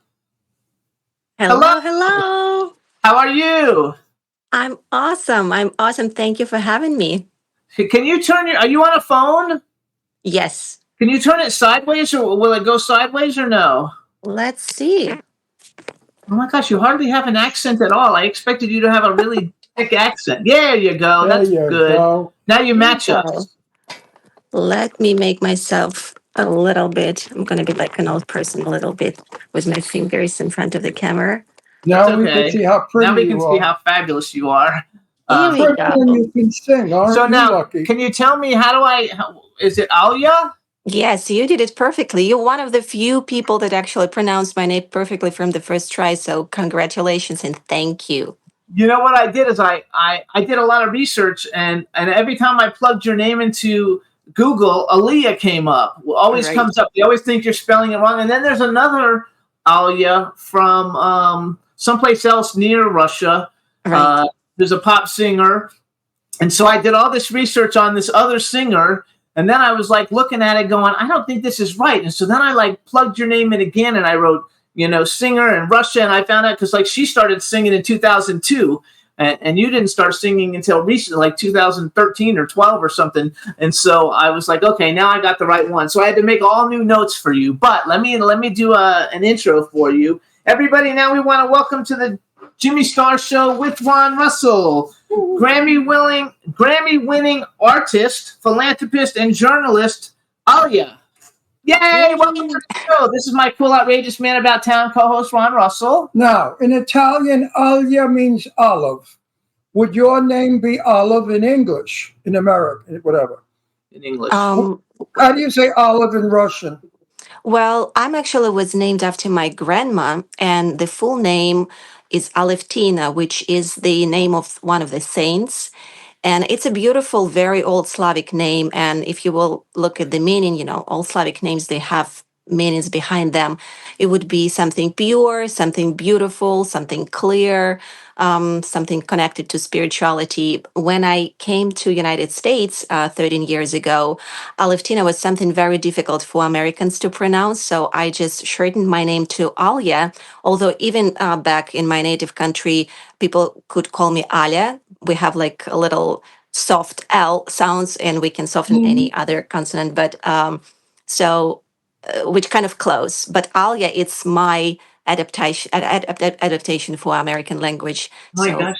M: Hello.
C: How are you?
M: I'm awesome. Thank you for having me.
C: Can you are you on a phone?
M: Yes.
C: Can you turn it sideways, or will it go sideways, or no?
M: Let's see.
C: Oh my gosh, you hardly have an accent at all. I expected you to have a really thick accent. There you go. That's good. Now you match us.
M: Let me make myself a little bit. I'm going to be like an old person a little bit with my fingers in front of the camera.
D: Now we can see how pretty
C: Now we can see how fabulous you are.
M: Here we go.
D: You can sing, aren't
C: so
D: you
C: now,
D: lucky?
C: Can you tell me is it Anya?
M: Yes, you did it perfectly. You're one of the few people that actually pronounced my name perfectly from the first try. So congratulations and thank you.
C: You know what I did is I did a lot of research, and every time I plugged your name into Google, Aaliyah came up. Always comes up. They always think you're spelling it wrong. And then there's another Aaliyah from someplace else near Russia.
M: Right.
C: There's a pop singer. And so I did all this research on this other singer. And then I was like looking at it going, I don't think this is right. And so then I like plugged your name in again, and I wrote, singer in Russia. And I found out because like she started singing in 2002. And you didn't start singing until recently, like 2013 or 12 or something. And so I was like, okay, now I got the right one. So I had to make all new notes for you. But let me do an intro for you. Everybody, now we want to welcome to the Jimmy Star Show with Ron Russell, Grammy-winning artist, philanthropist, and journalist, Anya. Yay! Welcome to the show. This is my cool, outrageous man about town co-host, Ron Russell.
D: Now, in Italian, Anya means olive. Would your name be Olive in English, in American, whatever?
C: In English.
D: How do you say olive in Russian?
M: Well, was named after my grandma, and the full name is Alevtina, which is the name of one of the saints. And it's a beautiful, very old Slavic name. And if you will look at the meaning, all Slavic names, they have meanings behind them. It would be something pure, something beautiful, something clear, something connected to spirituality. When I came to United States 13 years ago, Alevtina was something very difficult for Americans to pronounce. So I just shortened my name to Alia. Although even back in my native country, people could call me Alia. We have like a little soft L sounds, and we can soften any other consonant. But which kind of close. But Alia, it's my adaptation for American language.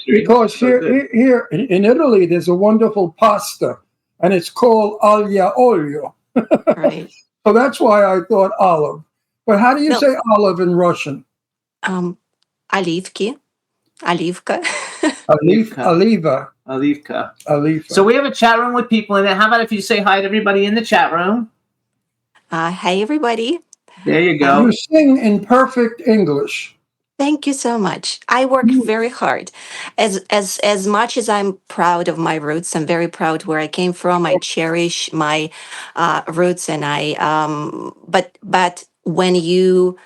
D: Because here in Italy, there's a wonderful pasta, and it's called aglio olio.
M: Right.
D: So that's why I thought olive. But how do you say olive in Russian?
M: Оливки. Оливка.
C: Olivka. So we have a chat room with people in it. How about if you say hi to everybody in the chat room?
M: Hey, everybody.
C: There you go.
D: You sing in perfect English.
M: Thank you so much. I work very hard. As much as I'm proud of my roots, I'm very proud where I came from. I cherish my roots, and but when you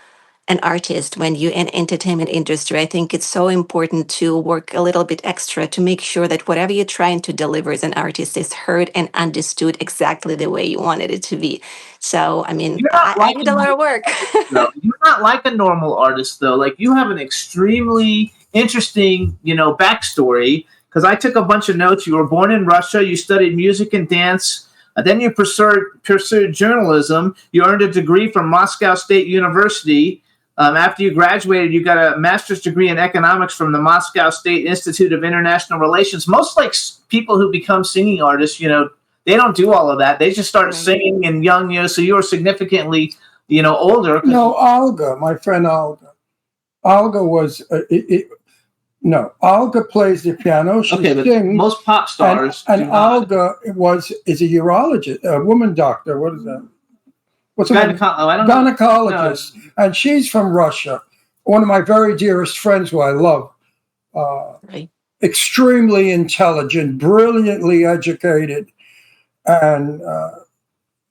M: an artist, when you're in entertainment industry, I think it's so important to work a little bit extra to make sure that whatever you're trying to deliver as an artist is heard and understood exactly the way you wanted it to be. So, I mean, I did a lot of work.
C: No, you're not like a normal artist, though. Like, you have an extremely interesting, backstory, because I took a bunch of notes. You were born in Russia. You studied music and dance. Then you pursued journalism. You earned a degree from Moscow State University. After you graduated, you got a master's degree in economics from the Moscow State Institute of International Relations. Most people who become singing artists, they don't do all of that. They just start singing and young, so you were significantly, older.
D: No, Olga, my friend Olga. Olga was, Olga plays the piano. She sings.
C: Most pop stars.
D: And Olga is a urologist, a woman doctor. What is that? What's gynecologist, and she's from Russia. One of my very dearest friends, who I love, extremely intelligent, brilliantly educated, and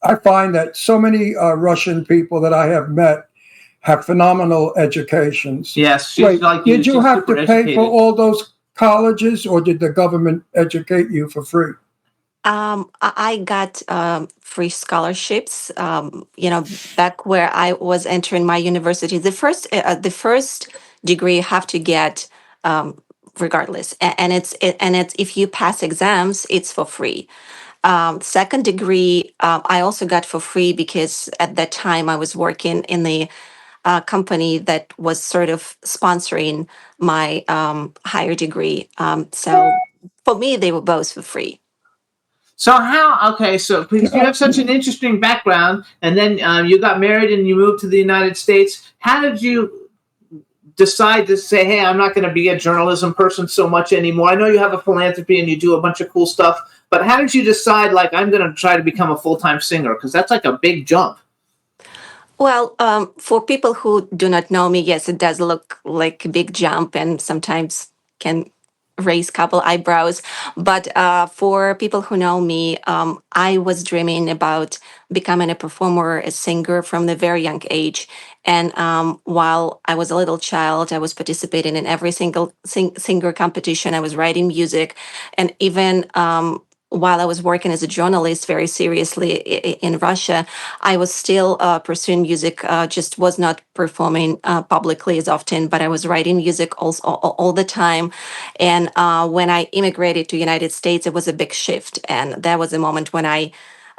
D: I find that so many Russian people that I have met have phenomenal educations.
C: Yes,
D: did you have to pay for all those colleges, or did the government educate you for free?
M: I got free scholarships. Back where I was entering my university, the first degree you have to get regardless, and it's if you pass exams, it's for free. Second degree, I also got for free because at that time I was working in the company that was sort of sponsoring my higher degree. So for me, they were both for free.
C: So how? Okay, so because you have such an interesting background, and then you got married and you moved to the United States. How did you decide to say, "Hey, I'm not going to be a journalism person so much anymore"? I know you have a philanthropy and you do a bunch of cool stuff, but how did you decide, like, I'm going to try to become a full-time singer? Because that's like a big jump.
M: Well, for people who do not know me, yes, it does look like a big jump and sometimes can raise couple eyebrows. But for people who know me, I was dreaming about becoming a performer, a singer from the very young age. And while I was a little child, I was participating in every single singer competition. I was writing music, and even while I was working as a journalist very seriously in Russia, I was still pursuing music, just was not performing publicly as often, but I was writing music also all the time. And when I immigrated to United States, it was a big shift. And that was a moment when I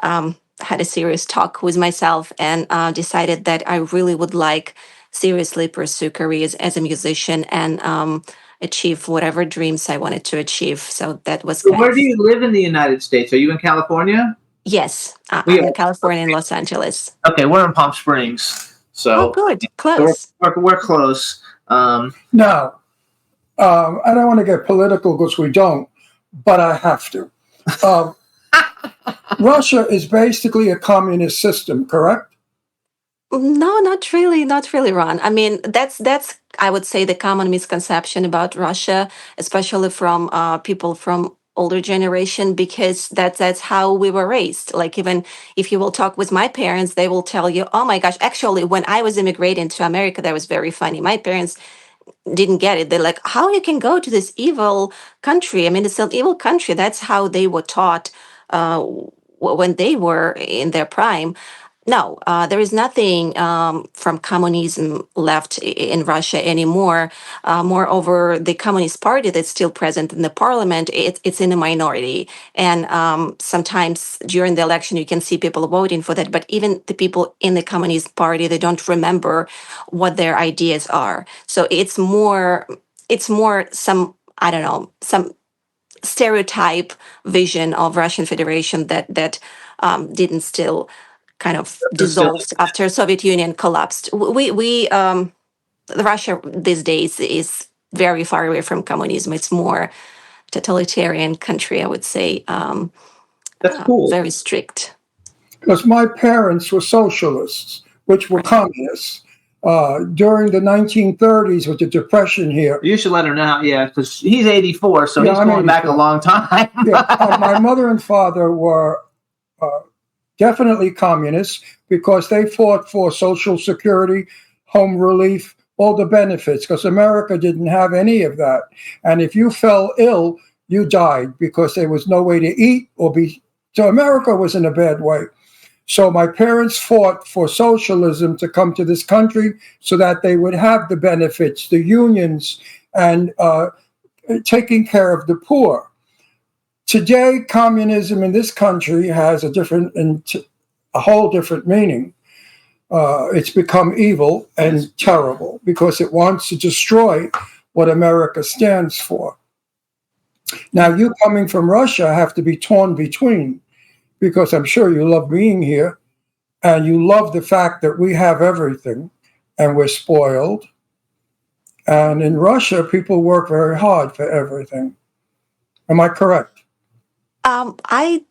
M: had a serious talk with myself and decided that I really would like seriously pursue careers as a musician and achieve whatever dreams I wanted to achieve. So that was
C: So
M: kind
C: where
M: of.
C: do you live in the United States? Are you in California?
M: Yes,
C: We
M: I'm in
C: are.
M: California, in Los Angeles.
C: Okay, we're in Palm Springs,
M: Oh,
C: so
M: good.
C: we're
M: Close.
C: we're close.
D: Now, I don't want to get political because we don't, but I have to. Um, Russia is basically a communist system, correct?
M: No, not really, Ron. I mean, that's I would say the common misconception about Russia, especially from people from older generation, because that's how we were raised. Like even if you will talk with my parents, they will tell you, "Oh my gosh, actually, when I was immigrating to America, that was very funny. My parents didn't get it. They're like, how you can go to this evil country? I mean, it's an evil country." That's how they were taught when they were in their prime. No, there is nothing from communism left in Russia anymore. Moreover, the Communist Party that's still present in the parliament, it's in a minority. And sometimes during the election, you can see people voting for that. But even the people in the Communist Party, they don't remember what their ideas are. So it's more some, I don't know, some stereotype vision of Russian Federation that didn't still kind of dissolved after Soviet Union collapsed. Russia these days is very far away from communism. It's more totalitarian country, I would say.
C: That's cool.
M: Very strict.
D: Because my parents were socialists, which were communists. During the 1930s with the Depression here.
C: You should let him know, yeah, because he's 84, so he's going back a long time.
D: My mother and father were definitely communists because they fought for Social Security, home relief, all the benefits, because America didn't have any of that. And if you fell ill, you died because there was no way to eat or be. So America was in a bad way. So my parents fought for socialism to come to this country so that they would have the benefits, the unions, and taking care of the poor. Today, communism in this country has a whole different meaning. It's become evil and terrible because it wants to destroy what America stands for. Now, you coming from Russia have to be torn between, because I'm sure you love being here and you love the fact that we have everything and we're spoiled. And in Russia, people work very hard for everything. Am I correct?
M: I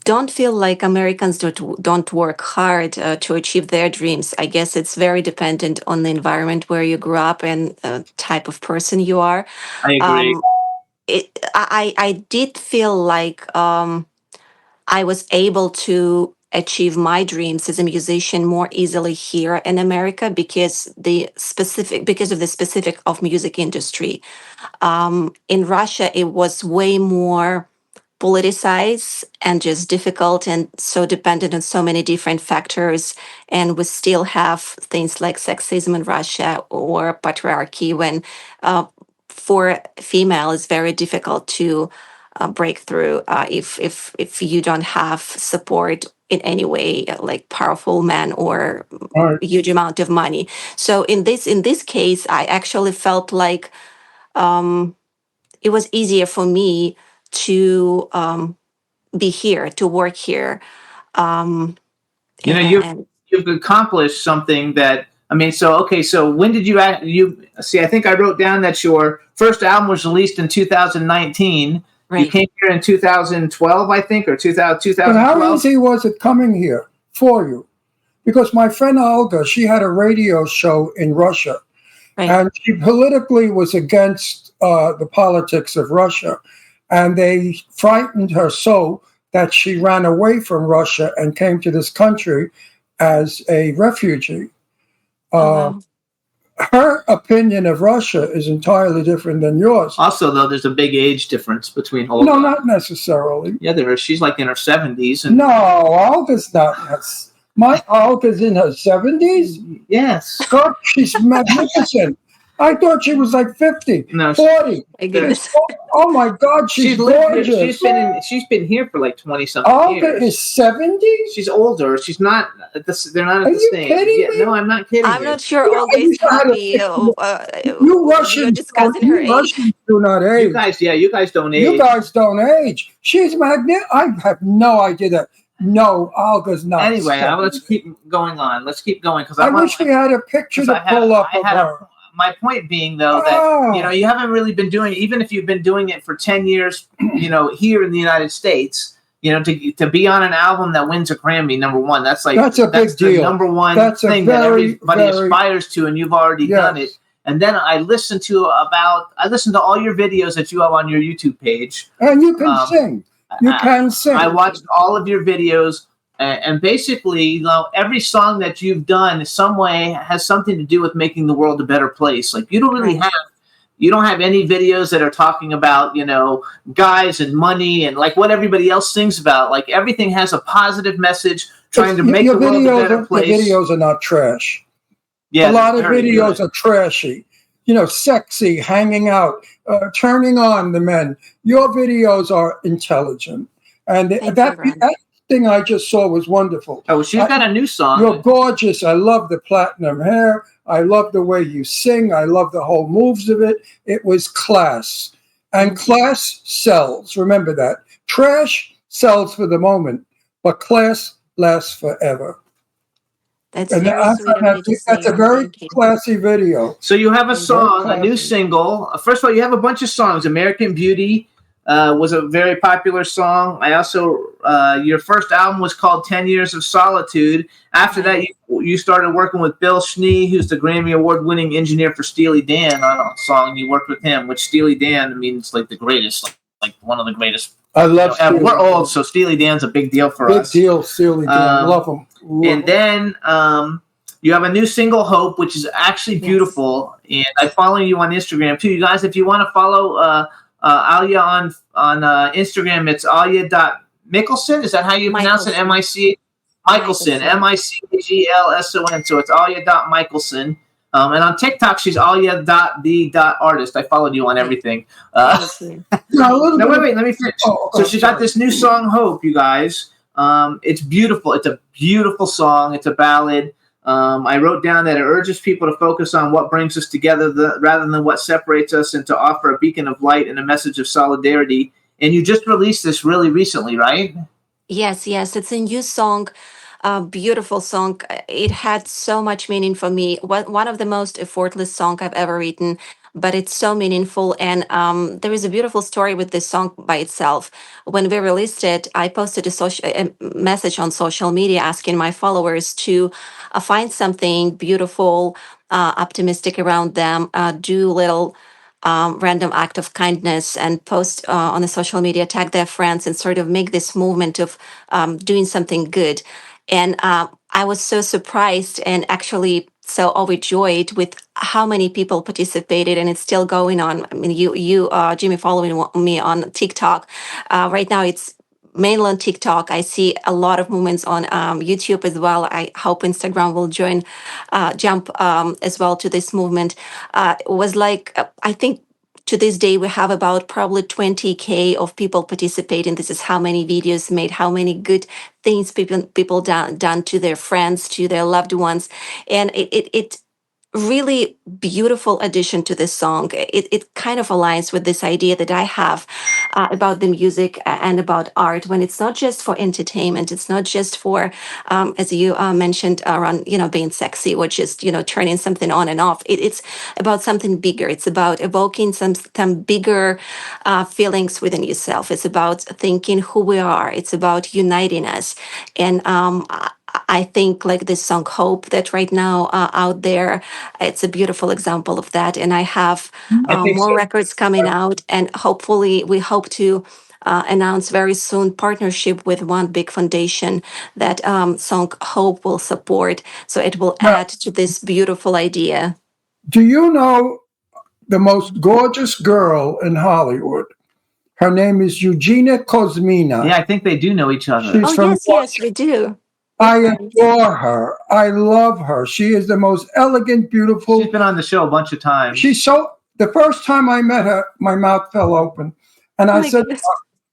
M: don't feel like Americans don't work hard to achieve their dreams. I guess it's very dependent on the environment where you grew up and type of person you are.
C: I agree.
M: I did feel like I was able to achieve my dreams as a musician more easily here in America because of the specific of music industry. In Russia, it was way more politicized and just difficult and so dependent on so many different factors. And we still have things like sexism in Russia or patriarchy when for female it's very difficult to break through if you don't have support in any way, like powerful men or huge amount of money. So in this case, I actually felt like it was easier for me to be here, to work here.
C: You've accomplished something that, I mean, so when did you see, I think I wrote down that your first album was released in 2019. Right. You came here in 2012, I think, or 2012.
D: But how easy was it coming here for you? Because my friend Olga, she had a radio show in Russia, and she politically was against the politics of Russia. And they frightened her so that she ran away from Russia and came to this country as a refugee. Her opinion of Russia is entirely different than yours.
C: Also, though, there's a big age difference between Olga.
D: No, not necessarily.
C: Yeah, there is. She's like in her 70s.
D: No, Olga's not. My Olga's in her 70s?
C: Yes.
D: God, she's magnificent. I thought she was like 50, 40. Oh my God, she's gorgeous.
C: She's been here for like 20-something years.
D: Olga is 70?
C: She's older. She's not. They're not at the same.
D: Kidding me?
C: No, I'm not kidding.
M: I'm not sure Olga is happy.
D: You Russians
M: discussing her age.
D: Do not age.
C: You guys don't age.
D: You guys don't age. She's magnificent. I have no idea that. No, Olga's not.
C: Anyway, let's keep going on. Let's keep going because
D: I wish we had a picture to pull up of her.
C: My point being, though, that you haven't really been doing, even if you've been doing it for 10 years, here in the United States, to be on an album that wins a Grammy, number one, that's
D: a big deal.
C: The number one thing that everybody aspires to, and you've already done it. And then I listened to all your videos that you have on your YouTube page,
D: and you can sing. You can sing.
C: I watched all of your videos. And basically, every song that you've done in some way has something to do with making the world a better place. Like you don't have any videos that are talking about, guys and money and like what everybody else sings about. Like everything has a positive message trying to make the world a better place.
D: The videos are not trash.
C: Yeah,
D: a lot of videos are trashy. Sexy, hanging out, turning on the men. Your videos are intelligent. And that thing I just saw was wonderful.
C: Oh, she's got a new song.
D: You're gorgeous. I love the platinum hair. I love the way you sing. I love the whole moves of it. It was class. And class sells. Remember that. Trash sells for the moment, but class lasts forever.
M: That's a very
D: classy video.
C: So you have a song, a new single. First of all, you have a bunch of songs. American Beauty was a very popular song. I also, your first album was called 10 Years of Solitude. After that, you started working with Bill Schnee, who's the Grammy Award-winning engineer for Steely Dan on a song. You worked with him, which Steely Dan means like the greatest, like one of the greatest.
D: I love Steely Dan.
C: We're old, so Steely Dan's a big deal for us.
D: Big deal, Steely Dan. Love them.
C: And then you have a new single, Hope, which is actually beautiful. And I follow you on Instagram, too. You guys, if you want to follow Alia on Instagram, it's alia.mickelson. Is that how you pronounce it? M-I-C? Mickelson. M-I-C-G-L-S-O-N. So it's alia.mickelson. And on TikTok, she's alia.the.artist. I followed you on everything. Wait, let me finish. So she's got this new song, Hope, you guys. It's beautiful. It's a beautiful song. It's a ballad. I wrote down that it urges people to focus on what brings us together rather than what separates us, and to offer a beacon of light and a message of solidarity. And you just released this really recently, right?
M: Yes. It's a new song. Beautiful song. It had so much meaning for me. One of the most effortless songs I've ever written, but it's so meaningful. And there is a beautiful story with this song by itself. When we released it, I posted a message on social media asking my followers to find something beautiful, optimistic around them, do little random act of kindness and post on the social media, tag their friends, and sort of make this movement of doing something good. And I was so surprised, and actually so overjoyed with how many people participated, and it's still going on. I mean, you, Jimmy, following me on TikTok. Right now, it's mainly on TikTok. I see a lot of movements on YouTube as well. I hope Instagram will jump as well to this movement. It was like, I think to this day, we have about probably 20K of people participating. This is how many videos made, how many good things people done to their friends, to their loved ones. And it really beautiful addition to this song. It kind of aligns with this idea that I have about the music and about art, when it's not just for entertainment, it's not just for, as you mentioned, around, being sexy or just, turning something on and off. It's about something bigger. It's about evoking some bigger feelings within yourself. It's about thinking who we are. It's about uniting us. And I think like this song Hope that right now out there, it's a beautiful example of that. And I have more records coming out, and hopefully we hope to announce very soon partnership with one big foundation that song Hope will support. So it will add to this beautiful idea.
D: Do you know the most gorgeous girl in Hollywood? Her name is Eugenia Kosmina.
C: Yeah, I think they do know each other.
D: She's from
M: yes, we do.
D: I adore her. I love her. She is the most elegant, beautiful.
C: She's been on the show a bunch of times.
D: The first time I met her, my mouth fell open. And I said,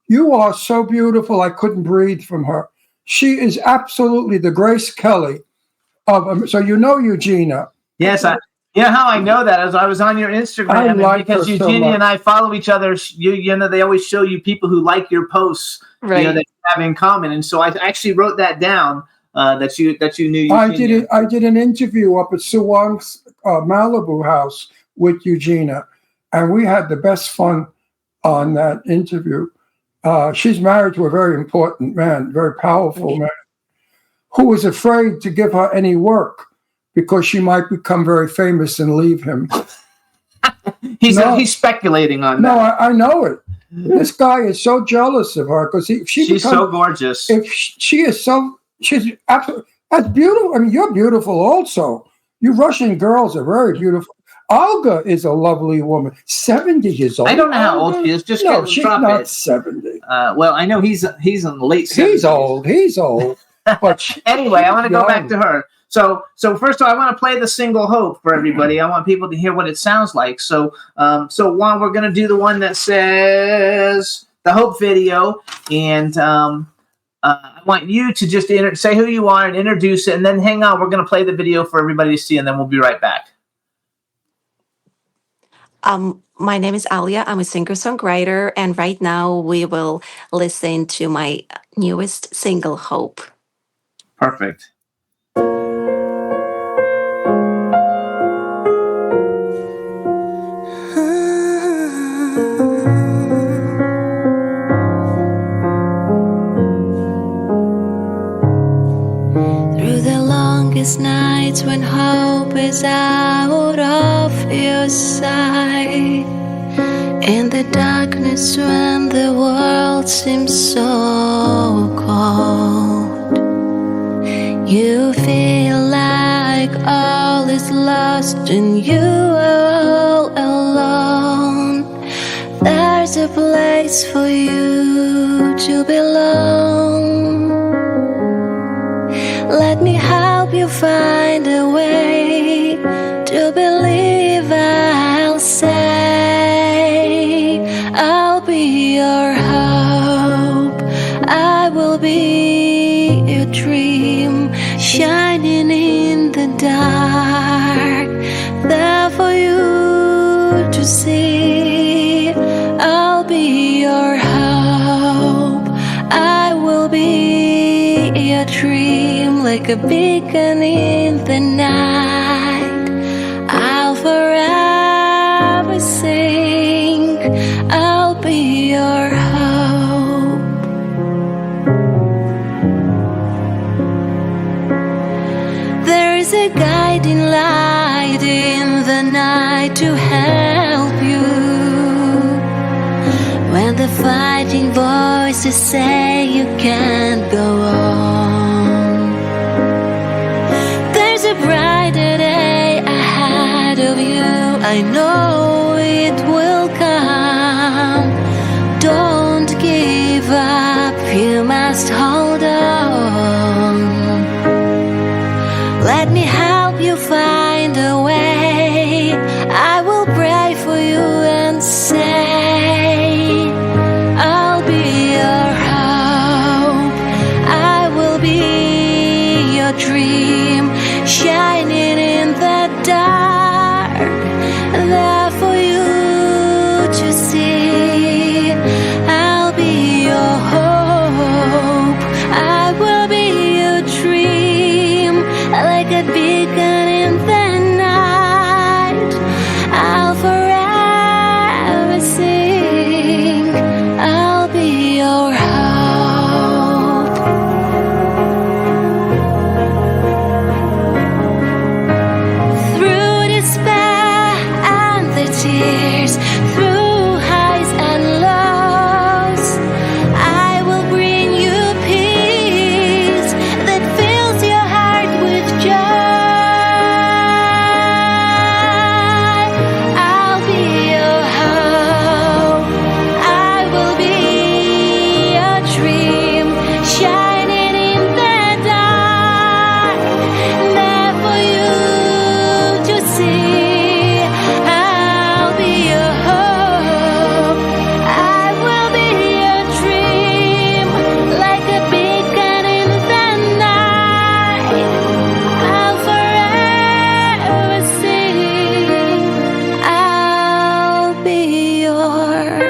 D: you are so beautiful. I couldn't breathe from her. She is absolutely the Grace Kelly of, so you know Eugenia.
C: Yes, how I know that is I was on your Instagram because Eugenia and I follow each other. You know, they always show you people who like your posts,
M: right,
C: that you have in common. And so I actually wrote that down. That you knew Eugenia.
D: I did an interview up at Sue Wong's Malibu house with Eugenia, and we had the best fun on that interview. She's married to a very important man, very powerful man, who was afraid to give her any work because she might become very famous and leave him.
C: He's speculating on that.
D: No, I know it. This guy is so jealous of her because she's
C: so gorgeous.
D: She's absolutely as beautiful. I mean, you're beautiful also. You Russian girls are very beautiful. Olga is a lovely woman. 70 years old.
C: I don't know how old she is. Just
D: no, she's not 70.
C: Well, I know he's in the late 70s.
D: He's old. But
C: anyway, I want to go back to her. So first of all, I want to play the single Hope for everybody. I want people to hear what it sounds like. So Juan, we're going to do the one that says the Hope video, and I want you to just say who you are and introduce it, and then hang on. We're going to play the video for everybody to see, and then we'll be right back.
M: My name is Alia. I'm a singer-songwriter, and right now we will listen to my newest single, Hope.
C: Perfect.
L: Nights when hope is out of your sight, in the darkness when the world seems so cold, you feel like all is lost and you are all alone. There's a place for you to belong. Let me help you find a way to believe. I'll say I'll be your hope. I will be your dream, shining in the dark, there for you to see. I'll be your hope. I will be your dream, like a beacon in the night. I'll forever sing. I'll be your hope. There is a guiding light in the night to help you when the fighting voices say you can't go on. There's a brighter day I know it will come. Don't give up, you must hold on. Let me help you find a way. I will pray for you and say, I'll be your hope. I will be your dream, shining in the dark, there for you to see. I'll be your hope. I will be your dream, like a beacon in the night. I'll forever sing. I'll be your hope. Through despair and the tears, through highs and lows, I will bring you peace that fills your heart with joy. I'll be your hope. I will be your dream, shining in the dark, there for you to see. I'll be your hope. I will be your dream, like a beacon in the night. I'll forever sing. I'll be your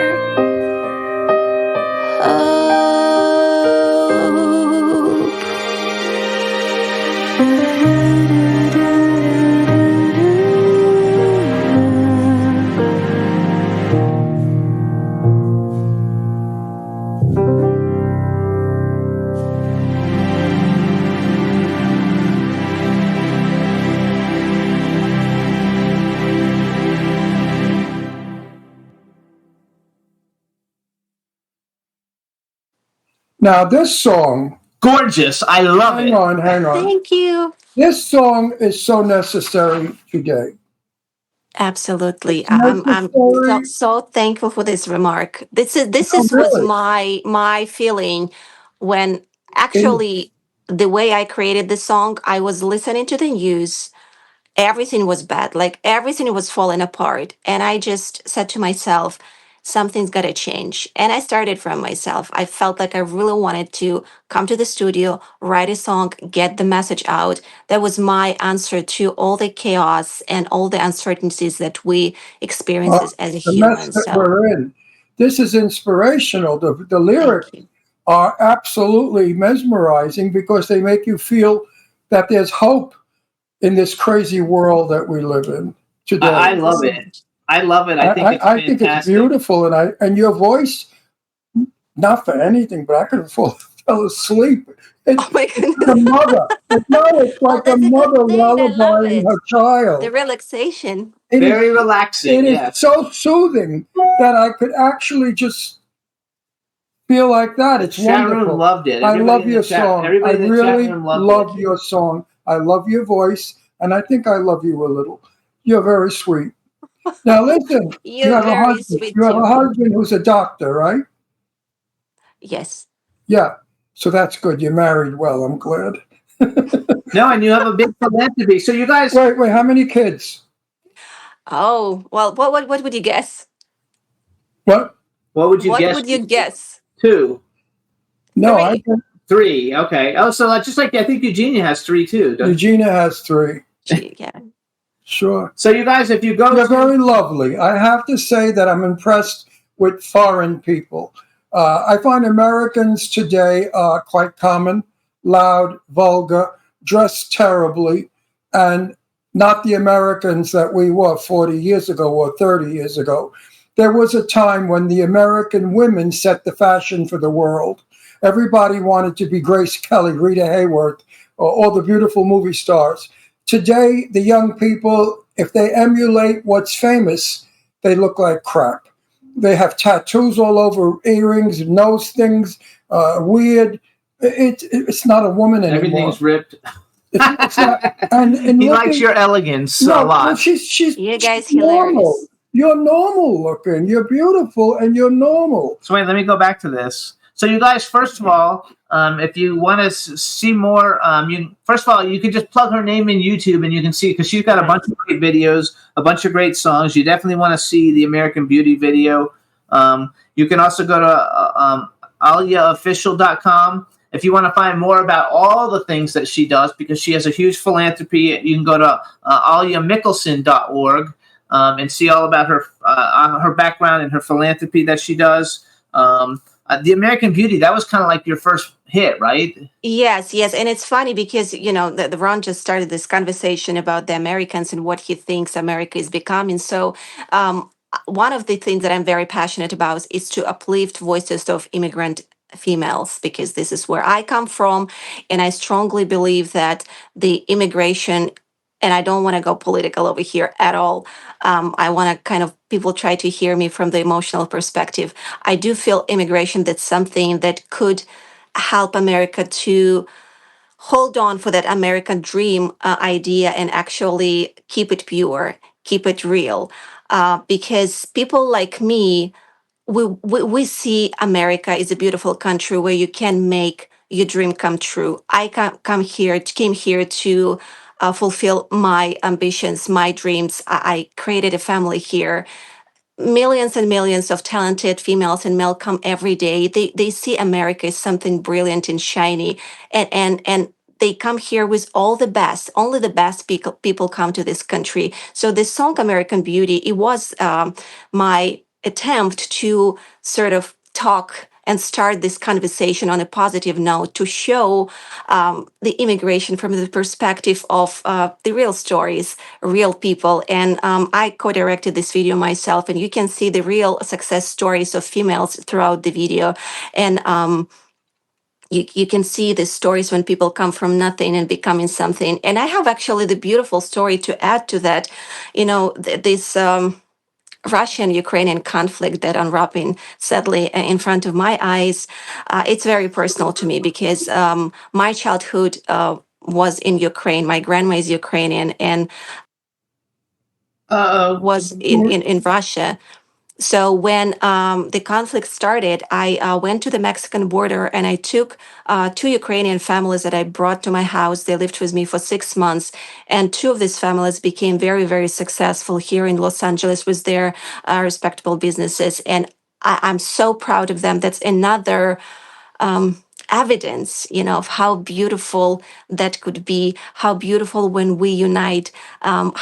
D: Now, this song,
C: Gorgeous. I love it.
D: hang on.
M: Thank you.
D: This song is so necessary today.
M: Absolutely.
D: It's
M: I'm
D: necessary.
M: so thankful for this remark. This
D: Oh,
M: was
D: really?
M: my feeling when
D: It-
M: actually the way I created the song, I was listening to the news. Everything was bad, like everything was falling apart, and I just said to myself, something's got to change. And I started from myself. I felt like I really wanted to come to the studio, write a song, get the message out. That was my answer to all the chaos and all the uncertainties that we experience as a
D: the mess
M: human.
D: that
M: So
D: we're in. This is inspirational. The
M: thank
D: lyrics
M: you.
D: are absolutely mesmerizing because they make you feel that there's hope in this crazy world that we live in today.
C: I
M: Thank you
C: love
M: so
C: it.
M: much.
C: I love it. I think it's
D: I think it's
C: fantastic.
D: beautiful, and your voice, not for anything, but I could have fell asleep. It's
M: Oh my
D: like
M: goodness.
D: a mother. It's
M: Well,
D: like a
M: that's a good
D: mother
M: thing. I love
D: lullabying
M: it.
D: her child.
M: The relaxation.
D: It is,
C: Very relaxing.
D: it is
C: Yes.
D: so soothing that I could actually just feel like that. It's
C: Chat room
D: wonderful.
C: loved it.
D: I
C: Everybody
D: love
C: in the
D: your
C: chat-
D: song. I
C: everybody in the chat
D: really
C: room loved
D: love
C: it.
D: your song. I love your voice, and I think I love you a little. You're very sweet. Now listen, you
M: You're
D: have a
M: very
D: husband.
M: sweet
D: You have a
M: too.
D: husband who's a doctor, right?
M: Yes.
D: Yeah. So that's good. You're married well. I'm glad.
C: No, and you have a big philanthropy. So you guys,
D: Wait. How many kids?
M: Oh, well, what would you guess?
D: What?
C: what would you
M: What
C: guess?
M: would you guess?
C: 2,
D: No, I
M: 3.
D: think
C: 3. Okay. Oh, so just like I think Eugenia has 3 too. Don't you?
D: Eugenia has 3.
M: Yeah.
D: Sure.
C: So you guys, if you go,
D: You're very lovely. I have to say that I'm impressed with foreign people. I find Americans today are quite common, loud, vulgar, dressed terribly, and not the Americans that we were 40 years ago or 30 years ago. There was a time when the American women set the fashion for the world. Everybody wanted to be Grace Kelly, Rita Hayworth, or all the beautiful movie stars. Today, the young people, if they emulate what's famous, they look like crap. They have tattoos all over, earrings, nose things, weird. It's not a woman anymore.
C: everything's ripped.
D: It's not, and
C: He likes
D: looking,
C: your elegance a
D: no,
C: lot.
D: well, she's
M: You guys
D: normal.
M: hilarious.
D: You're normal looking. You're beautiful, and you're normal.
C: So wait, let me go back to this. So you guys, first of all, if you want to see more, first of all, you can just plug her name in YouTube and you can see, because she's got a bunch of great videos, a bunch of great songs. You definitely want to see the American Beauty video. You can also go to aliaofficial.com if you want to find more about all the things that she does, because she has a huge philanthropy. You can go to aliamickelson.org and see all about her background and her philanthropy that she does. The American Beauty, that was kind of like your first hit, right?
M: Yes, yes. And it's funny because, the Ron just started this conversation about the Americans and what he thinks America is becoming. So one of the things that I'm very passionate about is to uplift voices of immigrant females, because this is where I come from. And I strongly believe that the immigration, and I don't want to go political over here at all. I want to kind of, people try to hear me from the emotional perspective. I do feel immigration, that's something that could help America to hold on for that American dream idea and actually keep it pure, keep it real. Because people like me, we see America is a beautiful country where you can make your dream come true. I came here to fulfill my ambitions, my dreams. I created a family here. Millions and millions of talented females and male come every day. They see America as something brilliant and shiny, and they come here with all the best. Only the best people come to this country. So this song "American Beauty," it was my attempt to sort of talk and start this conversation on a positive note, to show the immigration from the perspective of the real stories, real people. And I co-directed this video myself, and you can see the real success stories of females throughout the video. And you can see the stories when people come from nothing and becoming something. And I have actually the beautiful story to add to that. This Russian-Ukrainian conflict that unwrapping sadly in front of my eyes, it's very personal to me, because my childhood was in Ukraine. My grandma is Ukrainian and was in Russia. So when the conflict started, I went to the Mexican border and I took two Ukrainian families that I brought to my house. They lived with me for 6 months. And two of these families became very, very successful here in Los Angeles with their respectable businesses. And I'm so proud of them. That's another evidence, of how beautiful that could be, how beautiful when we unite,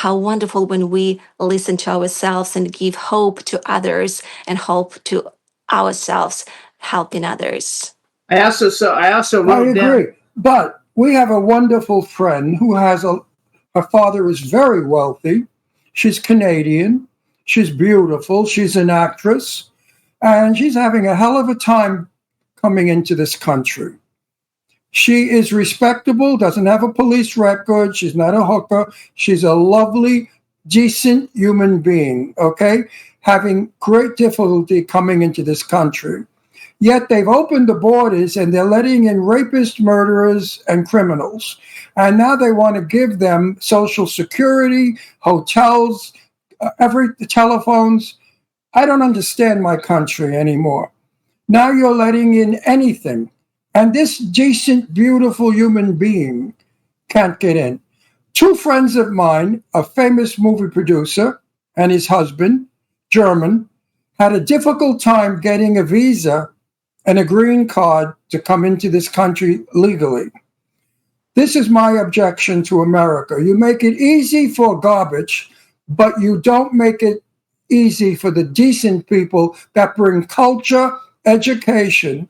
M: how wonderful when we listen to ourselves and give hope to others and hope to ourselves, helping others.
C: I also wrote down.
D: agree, but we have a wonderful friend who has her father is very wealthy. She's Canadian. She's beautiful. She's an actress, and she's having a hell of a time coming into this country. She is respectable, doesn't have a police record. She's not a hooker. She's a lovely, decent human being, okay? Having great difficulty coming into this country. Yet they've opened the borders and they're letting in rapists, murderers, and criminals. And now they want to give them Social Security, hotels, telephones. I don't understand my country anymore. Now you're letting in anything. And this decent, beautiful human being can't get in. Two friends of mine, a famous movie producer and his husband, German, had a difficult time getting a visa and a green card to come into this country legally. This is my objection to America. You make it easy for garbage, but you don't make it easy for the decent people that bring culture, education.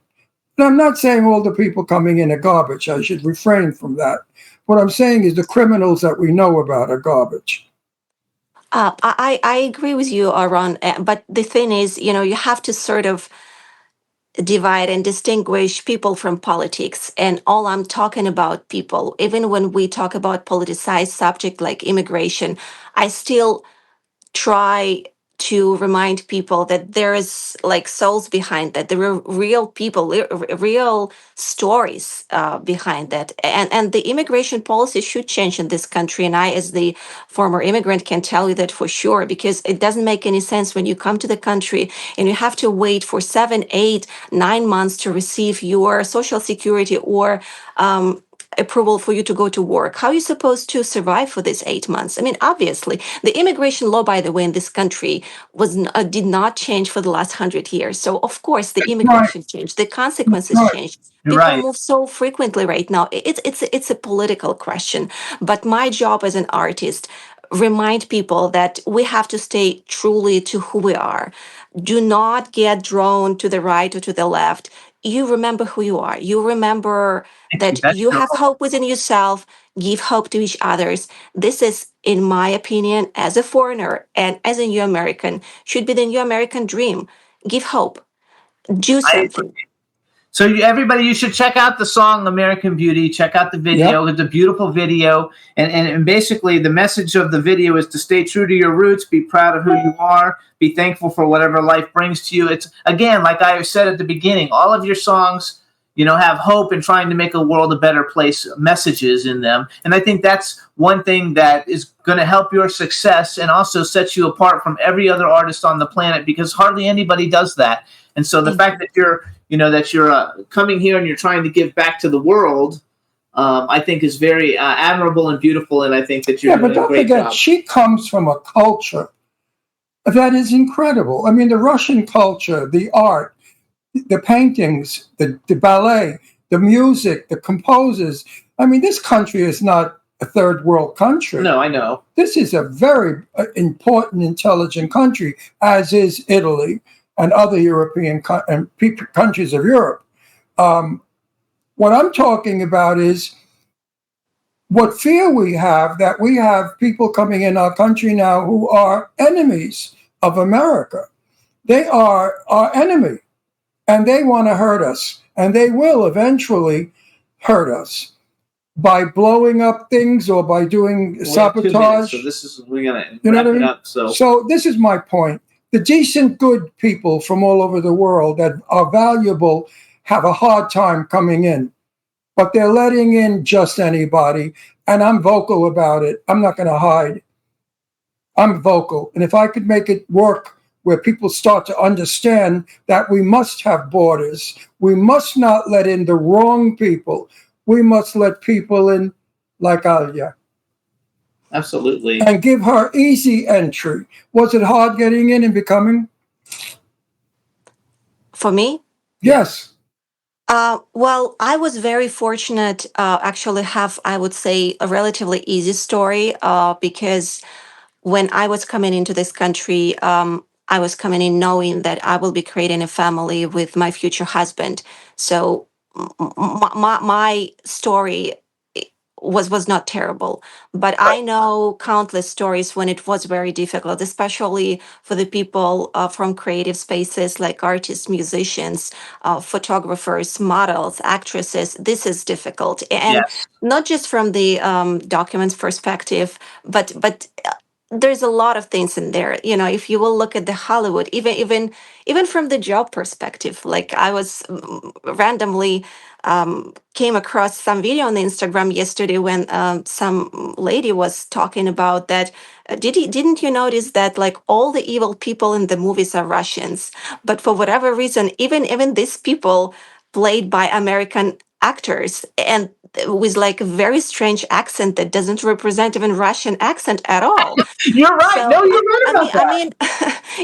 D: And I'm not saying all the people coming in are garbage. I should refrain from that. What I'm saying is the criminals that we know about are garbage.
M: I agree with you, Ron. But the thing is, you have to sort of divide and distinguish people from politics. And all I'm talking about people, even when we talk about politicized subject like immigration, I still try to remind people that there is like souls behind that. There are real people, real stories behind that, and the immigration policy should change in this country. And I, as the former immigrant, can tell you that for sure, because it doesn't make any sense when you come to the country and you have to wait for 7, 8, 9 months to receive your Social Security or approval for you to go to work. How are you supposed to survive for these 8 months? I mean, obviously, the immigration law, by the way, in this country did not change for the last 100 years. So, of course, the immigration changed, the consequences changed.
C: You're
M: People
C: right.
M: move so frequently right now. It's a political question. But my job as an artist, remind people that we have to stay truly to who we are. Do not get drawn to the right or to the left. You remember who you are. You remember that you have hope within yourself. Give hope to each others. This is, in my opinion, as a foreigner and as a new American, should be the new American dream. Give hope. Do something.
C: So everybody, you should check out the song American Beauty. Check out the video. It's a beautiful video. And basically the message of the video is to stay true to your roots, be proud of who you are, be thankful for whatever life brings to you. It's, again, like I said at the beginning, all of your songs, have hope and trying to make a world a better place, messages in them. And I think that's one thing that is going to help your success and also sets you apart from every other artist on the planet, because hardly anybody does that. And so the fact that you're coming here and you're trying to give back to the world, I think is very admirable and beautiful. And I think that you're doing a great job.
D: But don't forget, she comes from a culture that is incredible. I mean, the Russian culture, the art, the paintings, the ballet, the music, the composers. I mean, this country is not a third world country.
C: No, I know.
D: This is a very important, intelligent country, as is Italy and other European countries of Europe. What I'm talking about is what fear we have, that we have people coming in our country now who are enemies of America. They are our enemy, and they want to hurt us, and they will eventually hurt us by blowing up things or by doing sabotage.
C: So we're going to wrap it up.
D: So this is my point. The decent, good people from all over the world that are valuable have a hard time coming in, but they're letting in just anybody. And I'm vocal about it. I'm not going to hide. I'm vocal. And if I could make it work where people start to understand that we must have borders, we must not let in the wrong people. We must let people in like Anya.
C: Absolutely.
D: And give her easy entry. Was it hard getting in and becoming?
M: For me?
D: Yes.
M: Well, I was very fortunate, actually have, I would say, a relatively easy story, because when I was coming into this country, I was coming in knowing that I will be creating a family with my future husband. So my story was not terrible, but I know countless stories when it was very difficult, especially for the people from creative spaces like artists, musicians, photographers, models, actresses. This is difficult, and not just from the documents perspective, but there's a lot of things in there. If you will look at the Hollywood, even from the job perspective, like I was randomly came across some video on Instagram yesterday when some lady was talking about that. Didn't you notice that like all the evil people in the movies are Russians, but for whatever reason, even these people played by American actors and with like a very strange accent that doesn't represent even Russian accent at all.
C: You're right. So, no, you're right about that.
M: I mean,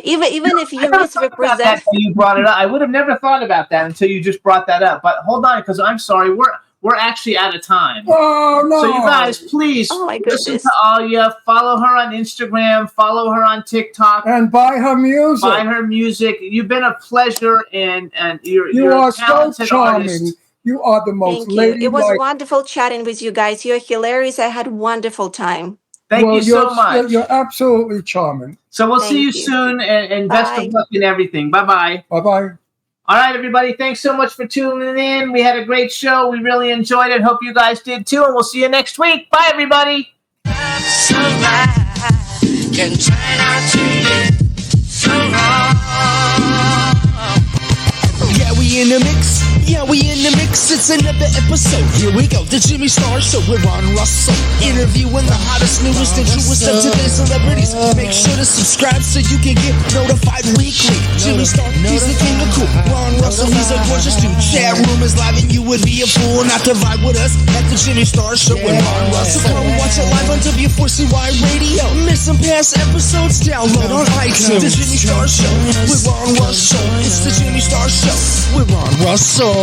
M: even if you misrepresent,
C: you brought it up. I would have never thought about that until you just brought that up. But hold on, because I'm sorry, we're actually out of time.
D: Oh no!
C: So you guys, please listen to Anya. Follow her on Instagram. Follow her on TikTok.
D: And buy her music.
C: Buy her music. You've been a pleasure, and you're
D: are
C: a talented
D: so charming.
C: artist.
D: You are the most ladylike.
M: It was wonderful chatting with you guys. You're hilarious. I had a wonderful time.
C: Thank you so much.
D: You're absolutely charming.
C: So we'll see you soon, and best of luck in everything. Bye-bye.
D: Bye-bye.
C: All right, everybody. Thanks so much for tuning in. We had a great show. We really enjoyed it. Hope you guys did too, and we'll see you next week. Bye, everybody.
B: Sunlight can turn out to you.
N: Yeah, we in the mix. Yeah, we in the mix. It's another episode. Here we go. The Jimmy Star Show with Ron Russell. Interviewing the hottest, newest, and truest of today's celebrities. Make sure to subscribe so you can get notified weekly. Jimmy Star, he's the king of cool. Ron Russell, he's a gorgeous dude. Chat room is live and you would be a fool not to vibe with us at the Jimmy Star Show with Ron Russell. Come watch it live on W4CY Radio. Miss some past episodes? Download on iTunes. The Jimmy Star Show with Ron Russell. It's the Jimmy Star Show with Ron Russell.